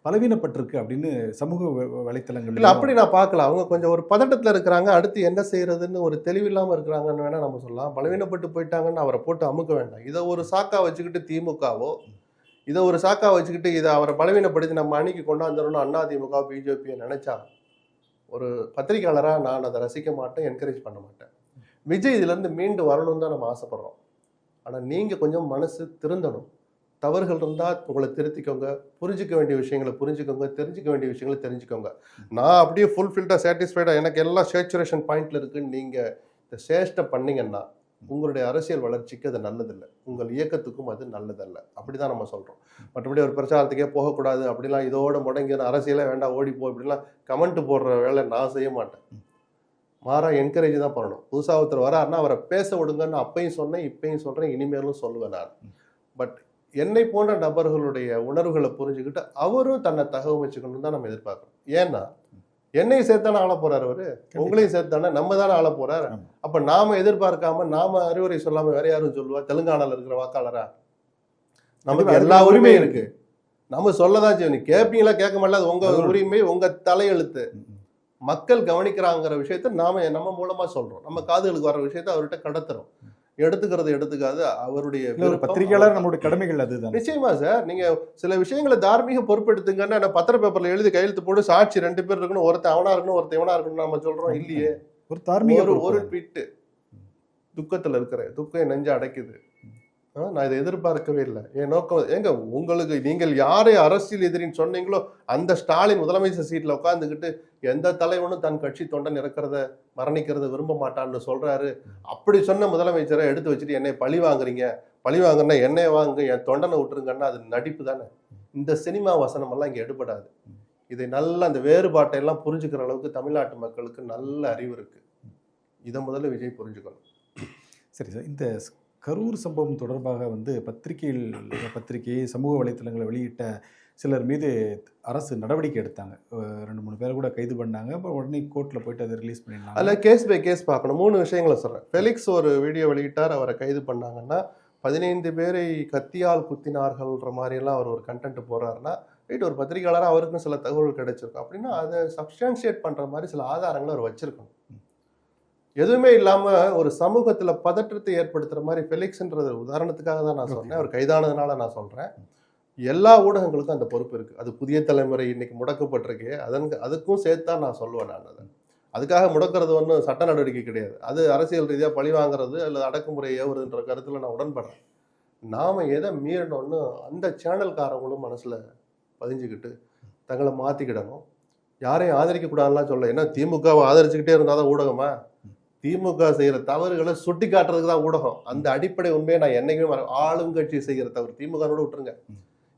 பலவீனப்பட்டிருக்கு அப்படின்னு சமூக வலைத்தளங்கள் இல்ல அப்படி நான் பார்க்கல. அவங்க கொஞ்சம் ஒரு பதட்டத்துல இருக்கிறாங்க. அடுத்து என்ன செய்யறதுன்னு ஒரு தெளிவில்லாம இருக்கிறாங்கன்னு வேணா நம்ம சொல்லலாம். பலவீனப்பட்டு போயிட்டாங்கன்னு அவரை போட்டு அமுக்க வேண்டாம். இதை ஒரு சாக்கா வச்சுக்கிட்டு திமுகவோ, இதை ஒரு சாக்கா வச்சுக்கிட்டு இதை அவரை பலவீனப்படுத்தி நம்ம அணிக்கு கொண்டாந்துடணும் அதிமுக பிஜேபியை நினைச்சா ஒரு பத்திரிகையாளரா நான் அதை ரசிக்க மாட்டேன், என்கரேஜ் பண்ண மாட்டேன். விஜய் இதுல இருந்து மீண்டு வரணும்னு தான் நம்ம ஆசைப்படுறோம். ஆனா நீங்க கொஞ்சம் மனசு திருந்தணும். தவறுகள் இருந்தா உங்களை திருத்திக்கோங்க, புரிஞ்சுக்க வேண்டிய விஷயங்களை புரிஞ்சுக்கோங்க, தெரிஞ்சுக்க வேண்டிய விஷயங்களை தெரிஞ்சுக்கோங்க. நான் அப்படியே ஃபுல்ஃபில்டா சாட்டிஸ்ஃபைடா எனக்கு எல்லாம் சேச்சுரேஷன் பாயிண்ட்ல இருக்குன்னு நீங்க இந்த சேஷ்டை பண்ணீங்கன்னா உங்களுடைய அரசியல் வளர்ச்சிக்கு அது நல்லதில்லை, உங்கள் இயக்கத்துக்கும் அது நல்லதல்ல. அப்படிதான் நம்ம சொல்றோம். மற்றபடி ஒரு பிரச்சாரத்துக்கே போகக்கூடாது அப்படிலாம் இதோட முடங்கி அரசியலே வேண்டாம் ஓடிப்போ இப்படிலாம் கமெண்ட் போடுற வேலை நான் செய்ய மாட்டேன். மாறா என்கரேஜ் தான் பண்ணணும். புதுசா ஒருத்தர் வராருன்னா அவரை பேச விடுங்கன்னு அப்பையும் சொன்னேன், இப்பையும் சொல்றேன், இனிமேலும் சொல்லுவேன் நான். பட் என்னை போன்ற நபர்களுடைய உணர்வுகளை புரிஞ்சுக்கிட்டு அவரும் தன்னை தகவமைச்சுக்கணும் தான் நம்ம எதிர்பார்க்கணும். ஏன்னா என்னையும் சேர்த்தானே ஆள போறாரு அவரு, உங்களையும் சேர்த்தானே நம்ம தானே ஆள போறாரு. அப்ப நாம எதிர்பார்க்காம நாம அறிவுரை சொல்லாம வேற யாரும் சொல்லுவா? தெலுங்கானால இருக்கிற வாக்காளரா? நமக்கு எல்லா உரிமையும் இருக்கு, நம்ம சொல்லதான் செய்யணும். கேட்பீங்களா கேட்க மாட்டல, அது உங்க உரிமை, உங்க தலையெழுத்து. மக்கள் கவனிக்கிறாங்கிற விஷயத்த நாம நம்ம மூலமா சொல்றோம். நம்ம காதுகளுக்கு வர விஷயத்த அவர்கிட்ட கடத்துறோம். எடுத்துக்கிறது எடுத்துக்காது அவருடைய பத்திரிகையாளர் நம்மளுடைய கடமைகள் அதுதான். நிச்சயமா சார். நீங்க சில விஷயங்களை தார்மீக பொறுப்பெடுத்துங்கன்னா பத்திர பேப்பர்ல எழுதி கையெழுத்து போட்டு சாட்சி 2 பேர் இருக்கணும், ஒருத்தன் அவனா இருக்கணும், ஒருத்தன் இவனா இருக்கணும் நம்ம சொல்றோம் இல்லையே. ஒரு தார்மீக ஒரு ட்வீட் துக்கத்துல இருக்கிற துக்கம் நெஞ்ச அடைக்குது. நான் இதை எதிர்பார்க்கவே இல்லை. என் நோக்கம் ஏங்க, உங்களுக்கு நீங்கள் யாரை அரசியல் எதிரின்னு சொன்னீங்களோ அந்த ஸ்டாலின் முதலமைச்சர் சீட்ல உட்காந்துக்கிட்டு எந்த தலைவனும் தன் கட்சி தொண்டன் இறக்கிறத மரணிக்கிறத விரும்ப மாட்டான்னு சொல்றாரு. அப்படி சொன்ன முதலமைச்சரை எடுத்து வச்சுட்டு என்னை பழி வாங்குறீங்க, பழி வாங்குன்னா என்னைய வாங்க, என் தொண்டனை விட்டுருங்கன்னா அது நடிப்பு தானே. இந்த சினிமா வசனம் எல்லாம் இங்க எடுபடாது. இதை நல்ல அந்த வேறுபாட்டை எல்லாம் புரிஞ்சுக்கிற அளவுக்கு தமிழ்நாட்டு மக்களுக்கு நல்ல அறிவு இருக்கு. இதை முதல்ல விஜய் புரிஞ்சுக்கணும். சரி சார், இந்த கரூர் சம்பவம் தொடர்பாக பத்திரிகை சமூக வலைத்தளங்களை வெளியிட்ட சிலர் மீது அரசு நடவடிக்கை எடுத்தாங்க. 2-3 பேரை கூட கைது பண்ணாங்க. அப்புறம் உடனே கோர்ட்டில் போயிட்டு அதை ரிலீஸ் பண்ணிடலாம். அதில் கேஸ் பை கேஸ் பார்க்கணும். 3 விஷயங்களை சொல்கிறேன். ஃபெலிக்ஸ் ஒரு வீடியோ வெளியிட்டார், அவரை கைது பண்ணாங்கன்னா 15 பேரை கத்தியால் குத்தினார்கள்ன்ற மாதிரியெல்லாம் அவர் ஒரு கண்டென்ட் போடுறாருன்னா ரைட், ஒரு பத்திரிகையாளராக அவருக்கும் சில தகவல் கிடைச்சிருக்கும் அப்படின்னா அதை சப்ஸ்டான்ஷியேட் பண்ணுற மாதிரி சில ஆதாரங்களை அவர் வச்சிருக்கணும். எதுவுமே இல்லாம ஒரு சமூகத்துல பதற்றத்தை ஏற்படுத்துற மாதிரி ஃபெலிக்ஸ்ன்றது உதாரணத்துக்காக தான் நான் சொன்னேன். அவர் கைதானதுனால நான் சொல்றேன். எல்லா ஊடகங்களுக்கும் அந்த பொறுப்பு இருக்கு. அது புதிய தலைமுறை இன்னைக்கு முடக்கப்பட்டிருக்கு, அதுக்கும் சேர்த்தான் நான் சொல்லுவேன். நான் அதை அதுக்காக முடக்கிறது ஒன்றும் சட்ட நடவடிக்கை கிடையாது. அது அரசியல் ரீதியாக பழி வாங்குறது அல்லது அடக்குமுறை ஏவுறதுன்ற கருத்துல நான் உடன்படுறேன். நாம எதை மீறணும்னு அந்த சேனல்காரங்களும் மனசுல பதிஞ்சுக்கிட்டு தங்களை மாத்திக்கிடணும். யாரையும் ஆதரிக்க கூடாதுலாம் சொல்ல. ஏன்னா திமுகவை ஆதரிச்சுக்கிட்டே இருந்தாதான் ஊடகமா? திமுக செய்யற தவறுகளை சுட்டி காட்டுறதுக்கு தான் ஊடகம். அந்த அடிப்படை உண்மையை நான் என்னைக்குமே ஆளும் கட்சி செய்கிற தவறு திமுக விட்டுருங்க.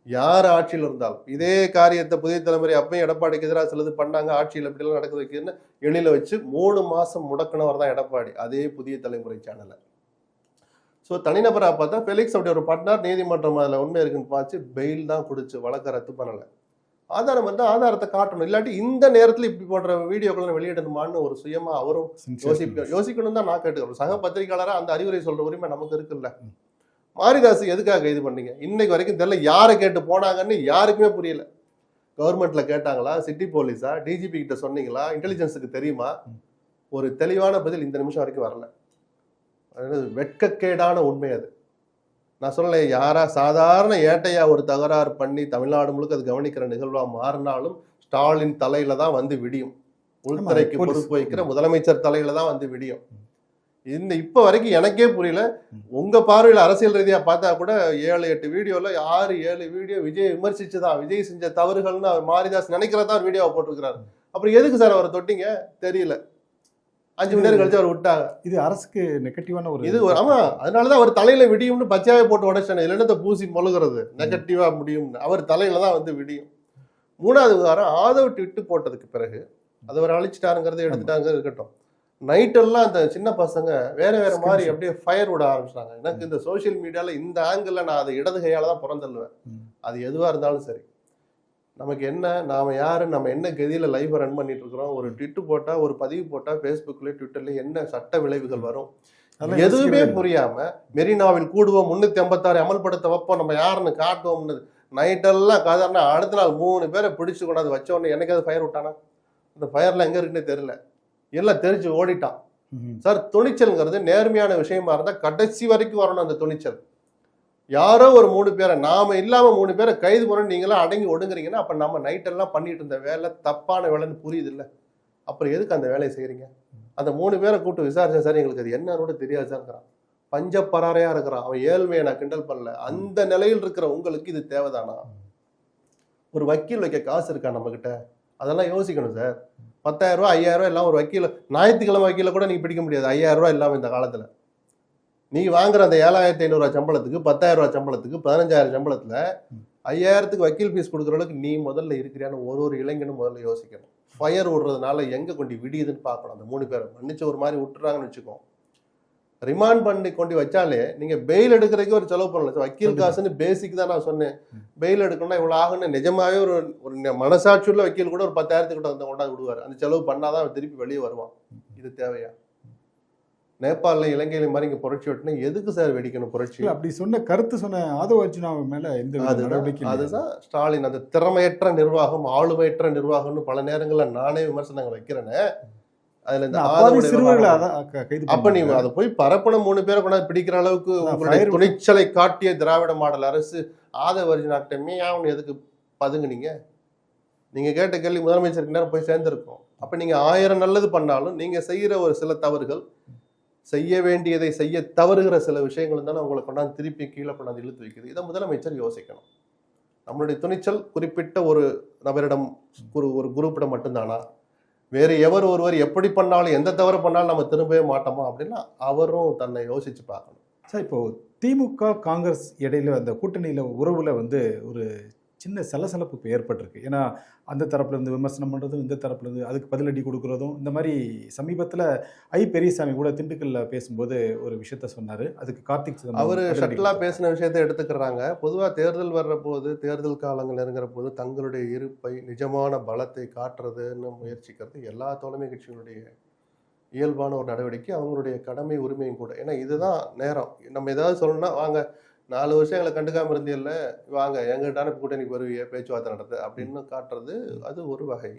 யார் ஆட்சியில் இருந்தாலும் இதே காரியத்தை புதிய தலைமுறை அப்பயும் எடப்பாடிக்கு எதிராக சிலது பண்ணாங்க, ஆட்சியில் எப்படிலாம் நடக்க வைக்கிறதுன்னு எளியில வச்சு 3 மாசம் முடக்கினவர் தான் எடப்பாடி, அதே புதிய தலைமுறை சேனலை. ஸோ தனிநபராக பார்த்தா ஃபெலிக்ஸ் அப்படி ஒரு பண்ணார், நீதிமன்றம் அதில் உண்மை இருக்குன்னு பார்த்து பெயில் தான் கொடுத்து வழக்க ரத்து பண்ணலை. ஆதாரம் வந்து ஆதாரத்தை காட்டணும். இல்லாட்டி இந்த நேரத்தில் இப்படி போன்ற வீடியோக்களை வெளியிடணுமான்னு ஒரு சுயமா அவரும் யோசிக்கணும் தான் நான் கேட்டுக்கிறேன். சக பத்திரிகையாளராக அந்த அறிவுரை சொல்ற உரிமை நமக்கு இருக்குல்ல. மாரிதாஸ் எதுக்காக கைது பண்ணீங்க இன்னைக்கு வரைக்கும் தெரியல. யாரை கேட்டு போனாங்கன்னு யாருக்குமே புரியல. கவர்மெண்ட்ல கேட்டாங்களா, சிட்டி போலீஸா, டிஜிபி கிட்ட சொன்னீங்களா, இன்டெலிஜென்ஸுக்கு தெரியுமா? ஒரு தெளிவான பதில் இந்த நிமிஷம் வரைக்கும் வரல. வெட்கக்கேடான உண்மை அது. நான் சொல்லலை, யாரா சாதாரண ஏட்டையா ஒரு தகராறு பண்ணி தமிழ்நாடு முழுக்க அது கவனிக்கிற நிகழ்வா மாறினாலும் ஸ்டாலின் தலையில தான் வந்து விடியும். உள்துறைக்கு பொறுப்பு வைக்கிற முதலமைச்சர் தலையில தான் வந்து விடியும். இப்ப வரைக்கும் எனக்கே புரியல. உங்க பார்வையில் அரசியல் ரீதியா பார்த்தா கூட 7-8 வீடியோல 6-7 வீடியோ விஜய் விமர்சிச்சுதான், விஜய் செஞ்ச தவறுகள்னு அவர் மாரிதாஸ் நினைக்கிறதா ஒரு வீடியோவை போட்டிருக்கிறாரு. அப்புறம் எதுக்கு சார் அவரை தொட்டிங்க தெரியல. 5 மணி நேரம் கழிச்சு அவர் விட்டாங்க. இது அரசுக்கு நெகட்டிவான ஒரு இது. ஆமா, அதனாலதான் அவர் தலையில விடியும்னு பச்சையாவே போட்டு உடைச்சானே. இல்லைன்னா பூசி மொழுகிறது நெகட்டிவா முடியும்னு அவர் தலையில தான் வந்து விடியும். 3வது விவகாரம், ஆதவ் ட்விட்டு போட்டதுக்கு பிறகு அதை அவர் அழிச்சிட்டாருங்கிறத எடுத்துட்டாங்க இருக்கட்டும். நைட்டெல்லாம் அந்த சின்ன பசங்க வேற வேற மாதிரி அப்படியே ஃபயர் விட ஆரம்பிச்சிட்டாங்க. எனக்கு இந்த சோசியல் மீடியால இந்த ஆங்கிள் நான் அதை இடது கையால தான் புறந்தள்ளுவேன். அது எதுவா இருந்தாலும் சரி. நமக்கு என்ன, நாம யாரு, நம்ம என்ன கதியில லைவ் ரன் பண்ணிட்டு இருக்கிறோம். ஒரு ட்விட்டு போட்டா, ஒரு பதிவு போட்டா ஃபேஸ்புக்ல ட்விட்டர்ல என்ன சட்ட விளைவுகள் வரும் எதுவுமே புரியாம, மெரினாவில் கூடுவோம் 356 அமல்படுத்த வைப்போம், நம்ம யாருன்னு காட்டுவோம்னு நைட்டெல்லாம் காதாருன்னா அடுத்த நாள் 3 பேரை பிடிச்சு கொண்டாந்து வச்ச உடனே எனக்கு அது ஃபயர் விட்டானா? அந்த ஃபயர்லாம் எங்க இருக்குன்னே தெரியல. எல்லாம் தெரிஞ்சு ஓடிட்டான் சார். துணிச்சல்ங்கிறது நேர்மையான விஷயமா இருந்தா கடைசி வரைக்கும் வரணும். அந்த துணிச்சல் யாரோ ஒரு 3 பேரை, நாம இல்லாம 3 பேரை கைது பண்ண நீங்களாம் அடங்கி ஒடுங்குறீங்கன்னா அப்ப நம்ம நைட்டெல்லாம் பண்ணிட்டு இருந்த வேலை தப்பான வேலைன்னு புரியுது இல்ல. அப்புறம் எதுக்கு அந்த வேலையை செய்யறீங்க? அந்த 3 பேரை கூப்பிட்டு விசாரிச்சா சார் எங்களுக்கு அது என்னன்னு தெரியாது சார்ங்கிறான். பஞ்சப்பராரையா இருக்கிறான் அவன். ஏழ்மையை நான் கிண்டல் பண்ணல. அந்த நிலையில் இருக்கிற உங்களுக்கு இது தேவைதானா? ஒரு வக்கீல் வைக்க காசு இருக்கா நம்ம கிட்ட? அதெல்லாம் யோசிக்கணும் சார். 10,000 ரூபா 5,000 ரூபா எல்லாம் ஒரு வக்கீல, ஞாயிற்றுக்கிழமை வக்கீல கூட நீங்க பிடிக்க முடியாது 5,000 ரூபா இல்லாம இந்த காலத்துல. நீ வாங்குற அந்த 7,500 ரூபா சம்பளத்துக்கு, 10,000 ரூபா சம்பளத்துக்கு, 15,000 சம்பளத்துல 5,000க்கு வக்கீல் ஃபீஸ் கொடுக்குற அளவுக்கு நீ முதல்ல இருக்கிறியான்னு ஒரு இளைஞனும் முதல்ல யோசிக்கணும். ஃபயர் விடுறதுனால எங்க கொண்டு விடியுதுன்னு பார்க்கணும். அந்த 3 பேரை மன்னிச்சு ஒரு மாதிரி விட்டுறாங்கன்னு வச்சுக்கோ, ரிமாண்ட் பண்ணி கொண்டு வச்சாலே நீங்க பெயில் எடுக்கிறதுக்கு ஒரு செலவு பண்ணல. வக்கீல் காசுன்னு பேசிக் தான் நான் சொன்னேன். பெயில் எடுக்கணும்னா இவ்வளவு ஆகுன்னு நிஜமாவே ஒரு மனசாட்சியுள்ள வக்கீல் கூட ஒரு 10,000 கிட்ட கொண்டாந்து விடுவார். அந்த செலவு பண்ணாதான் திருப்பி வெளியே வருவான். இது தேவையா? நேபாளில இலங்கையில மாதிரி இங்க புரட்சி வெட்டினா எதுக்கு சார் வெடிக்கணும் புரட்சி? அப்படி சொன்ன கருத்து சொன்ன ஆதவ் அர்ஜுனா மேல அதுதான் ஸ்டாலின் அந்த திறமையற்ற நிர்வாகம், ஆளுமையற்ற நிர்வாகம்னு பல நேரங்கள்ல நானே விமர்சனங்கள் வைக்கிறேன்னு. அதுல இந்த அப்ப நீங்க அதை போய் பரப்பணம் 3 பேரை கொண்டாந்து பிடிக்கிற அளவுக்கு உங்களுடைய துணிச்சலை காட்டிய திராவிட மாடல் அரசு ஆதவ் அர்ஜுனாட்ட மீயாவும் எதுக்கு பதுங்குனீங்க? நீங்க கேட்ட கேள்வி முதலமைச்சருக்கு நேரம் போய் சேர்ந்திருக்கோம். அப்ப நீங்க 1000 நல்லது பண்ணாலும் நீங்க செய்யற ஒரு சில தவறுகள், செய்ய வேண்டியதை செய்ய தவறுகிற சில விஷயங்கள் தானே உங்களை கொண்டாந்து திருப்பி கீழே கொண்டாந்து இழுத்து வைக்குது. இதை முதலமைச்சர் யோசிக்கணும். நம்மளுடைய துணிச்சல் குறிப்பிட்ட ஒரு நபரிடம், ஒரு குரூப்பிடம் மட்டும்தானா? வேறு ஒருவர் எப்படி பண்ணாலும் எந்த தவறு பண்ணாலும் நம்ம திரும்பவே மாட்டோமா அப்படின்னா அவரும் தன்னை யோசிச்சு பார்க்கணும். சார், இப்போ திமுக காங்கிரஸ் இடையில அந்த கூட்டணியில உறவுல ஒரு சின்ன சலசலப்பு இப்போ ஏற்பட்டிருக்கு. ஏன்னா அந்த தரப்புல இருந்து விமர்சனம் பண்ணுறதும், இந்த தரப்புல இருந்து அதுக்கு பதிலடி கொடுக்குறதும், இந்த மாதிரி சமீபத்தில் பெரியசாமி கூட திண்டுக்கல்ல பேசும்போது ஒரு விஷயத்த சொன்னார். அதுக்கு கார்த்திக் அவர் ஷட்டிலாக பேசின விஷயத்தை எடுத்துக்கிறாங்க. பொதுவாக தேர்தல் வர்ற போது, தேர்தல் காலங்கள் நெருங்குற போது தங்களுடைய இருப்பை, நிஜமான பலத்தை காட்டுறதுன்னு முயற்சிக்கிறது எல்லா தோழமை கட்சிகளுடைய இயல்பான ஒரு நடவடிக்கை, அவங்களுடைய கடமை உரிமையும் கூட. ஏன்னா இதுதான் நேரம். நம்ம ஏதாவது சொல்லணும்னா வாங்க 4 வருஷம் எங்களை கண்டுக்காம இருந்தியல்ல, வாங்க எங்கிட்டான கூட்டணிக்கு வருவிய, பேச்சுவார்த்தை நடத்து அப்படின்னு காட்டுறது அது ஒரு வகை.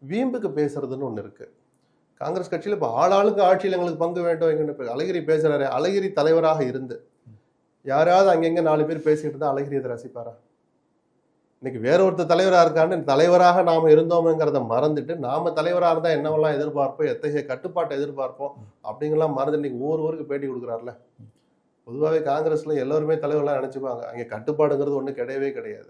வீம்புக்கு பேசுறதுன்னு ஒன்று இருக்கு. காங்கிரஸ் கட்சியில் இப்போ ஆளாளுக்கு ஆட்சியில் எங்களுக்கு பங்கு வேண்டும் எங்கன்னு அழகிரி பேசுறாரு. அழகிரி தலைவராக இருந்து யாராவது அங்கங்க 4 பேர் பேசிட்டு இருந்தா அழகிரி அதை ரசிப்பாரா? இன்னைக்கு வேற ஒருத்தர் தலைவராக இருக்கான்னு தலைவராக நாம இருந்தோம்ங்கிறத மறந்துட்டு நாம தலைவராக இருந்தா என்னவெல்லாம் எதிர்பார்ப்போம், எத்தகைய கட்டுப்பாட்டை எதிர்பார்ப்போம் அப்படிங்கலாம் மறந்து இன்னைக்கு ஊருக்கு பேட்டி கொடுக்குறாருல. பொதுவாகவே காங்கிரஸ்ல எல்லோருமே தலைவர்களாக நினைச்சுக்குவாங்க. அங்கே கட்டுப்பாடுங்கிறது ஒன்றும் கிடையவே கிடையாது.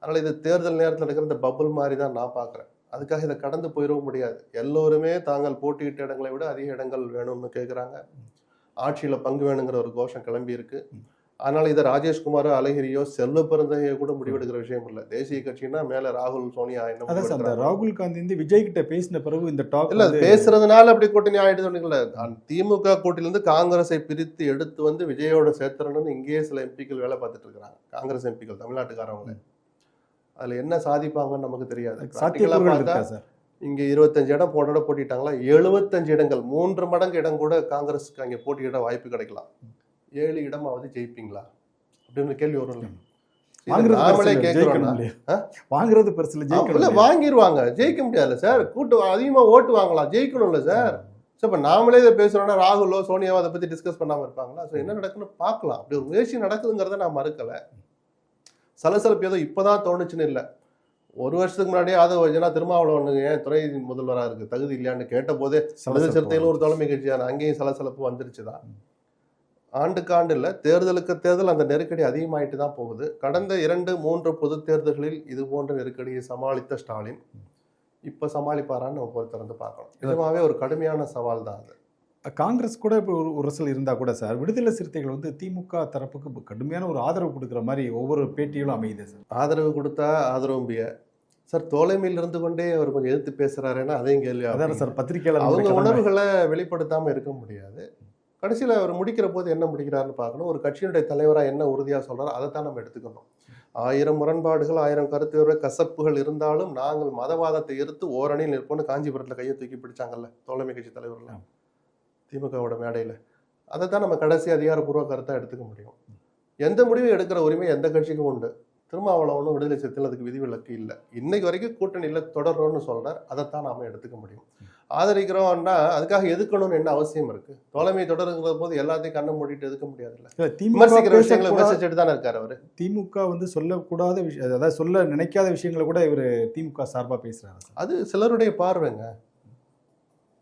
அதனால இது தேர்தல் நேரத்தில் இருக்கிற இந்த பபுள் மாதிரி தான் நான் பார்க்குறேன். அதுக்காக இதை கடந்து போயிடவும் முடியாது. எல்லோருமே தாங்கள் போட்டியிட்ட இடங்களை விட அதிக இடங்கள் வேணும்னு கேட்குறாங்க. ஆட்சியில் பங்கு வேணுங்கிற ஒரு கோஷம் கிளம்பி இருக்கு. அதனால இதை ராஜேஷ்குமாரோ அழகிரியோ செல்வ பிறந்தையோ கூட முடிவெடுக்கிற விஷயம் இல்லை. தேசிய கட்சின்னா மேல ராகுல் சோனியா என்ன அதான் சார், அந்த முடிவெடுக்கிறாங்க? ராகுல் காந்தி வந்து விஜய் கிட்ட பேசின பிறகு இந்த டாக் இல்ல அது பேசுறதுனால அப்படி கூட்டணி ஆயிட்டு சொன்னீங்கல்ல. திமுக கூட்டணியிலிருந்து காங்கிரஸை பிரித்து எடுத்து வந்து விஜயோட சேர்த்துறணும்னு இங்கேயே சில எம்பிக்கள் வேலை பார்த்துட்டு இருக்காங்க. காங்கிரஸ் எம்பிக்கள் தமிழ்நாட்டுக்காரவங்க. அதுல என்ன சாதிப்பாங்கன்னு நமக்கு தெரியாது. Practical-ஆ சாத்தியக்கூறுகள் பார்த்தா இருக்கா சார்? இங்க 25 இடம் போட்டோட போட்டிட்டாங்களா, 75 இடங்கள் 3 மடங்கு இடம் கூட காங்கிரஸுக்கு அங்கே போட்டியிட வாய்ப்பு கிடைக்கலாம். 7 இடமாவது ஜெயிப்பீங்களா அப்படின்னு கேள்வி வரும்ல. வாங்குறது நாமளே பெருசு இல்ல, கேட்கிறோம்னா ஜெயிக்கணும் இல்லையா? வாங்குறது பெருசு இல்ல, இல்ல ஜெயிக்கணும். வாங்கிடுவாங்க, ஜெயிக்க முடியாதுல்ல சார். கூட்டம் அதிகமா ஓட்டு வாங்கலாம், ஜெயிக்கணும்ல சார். ஸோ இப்போ நாமளே இதை பேசுறோம்னா ராகுலோ சோனியாவோ அதை பத்தி டிஸ்கஸ் பண்ணாம இருப்பாங்களா? ஸோ என்ன நடக்குன்னு பார்க்கலாம். அப்படி ஒரு முயற்சி நடக்குதுங்கிறத நான் மறுக்கல. சலசலப்பு ஏதோ இப்பதான் தோணுச்சுன்னு இல்லை. ஒரு வருஷத்துக்கு முன்னாடியே ஆதவ யோஜனா திருமாவளவனுக்கு ஏன் துணை முதல்வராக இருக்கு, தகுதி இல்லையான்னு கேட்ட போதே விடுதலை சிறுத்தைகள் ஒரு தலைமை கட்சியான அங்கேயும் சலசலப்பு வந்துருச்சுதான். ஆண்டுக்கு ஆண்டு இல்லை, தேர்தலுக்கு தேர்தல் அந்த நெருக்கடி அதிகமாயிட்டு தான் போகுது. கடந்த 2-3 பொது தேர்தல்களில் இது போன்ற நெருக்கடியை சமாளித்த ஸ்டாலின் இப்ப சமாளிப்பாரான்னு நம்ம பொறுத்திருந்து பார்க்கணும். நிஜமாவே ஒரு கடுமையான சவால் தான் அது. காங்கிரஸ் கூட இப்போ ஒரு உரசல் இருந்தா கூட சார், விடுதலை சிறுத்தைகள் வந்து திமுக தரப்புக்கு கடுமையான ஒரு ஆதரவு கொடுக்குற மாதிரி ஒவ்வொரு பேட்டிகளும் அமையுது சார். ஆதரவு கொடுத்தா ஆதரவும்பிய சார், தோழமையில் இருந்து கொண்டே அவர் கொஞ்சம் எதிர்த்து பேசுறாருன்னா அதையும் கேள்வி. அதான் சார், பத்திரிகையாளர் அவங்க உணர்வுகளை வெளிப்படுத்தாம இருக்க முடியாது. கடைசியில் அவர் முடிக்கிற போது என்ன முடிக்கிறாருன்னு பார்க்கணும். ஒரு கட்சியினுடைய தலைவராக என்ன உறுதியாக சொல்றாரு அதை தான் நம்ம எடுத்துக்கணும். 1000 முரண்பாடுகள், 1000 கருத்து கசப்புகள் இருந்தாலும் நாங்கள் மதவாதத்தை எதிர்த்து ஓரணியில் நிற்போம்னு காஞ்சிபுரத்தில் கையை தூக்கி பிடிச்சாங்கல்ல தோழமை கட்சி தலைவர்கள் திமுகவோட மேடையில். அதை தான் நம்ம கடைசி அதிகாரப்பூர்வ கருத்தாக எடுத்துக்க முடியும். எந்த முடிவும் எடுக்கிற உரிமை எந்த கட்சிக்கும் உண்டு. திருமாவளவனும் விடுதலை சிறுத்தைகள் அதுக்கு விதிவிலக்கு இல்லை. இன்னைக்கு வரைக்கும் கூட்டணியில் தொடர்றோம்னு சொல்றார், அதைத்தான் நாம எடுத்துக்க முடியும். ஆதரிக்கிறோம்னா அதுக்காக எதுக்கணும்னு என்ன அவசியம் இருக்கு? தோழமை தொடருங்கிற போது எல்லாத்தையும் கண்ணை மூடிட்டு எதுக்க முடியாதுல்ல. விமர்சிக்கிற விஷயங்களை விமர்சிச்சுட்டு தானே இருக்காரு அவரு. திமுக வந்து சொல்லக்கூடாத விஷயம், அதாவது சொல்ல நினைக்காத விஷயங்களை கூட இவர் திமுக சார்பா பேசுறாரு. அது சிலருடைய பார்வைங்க,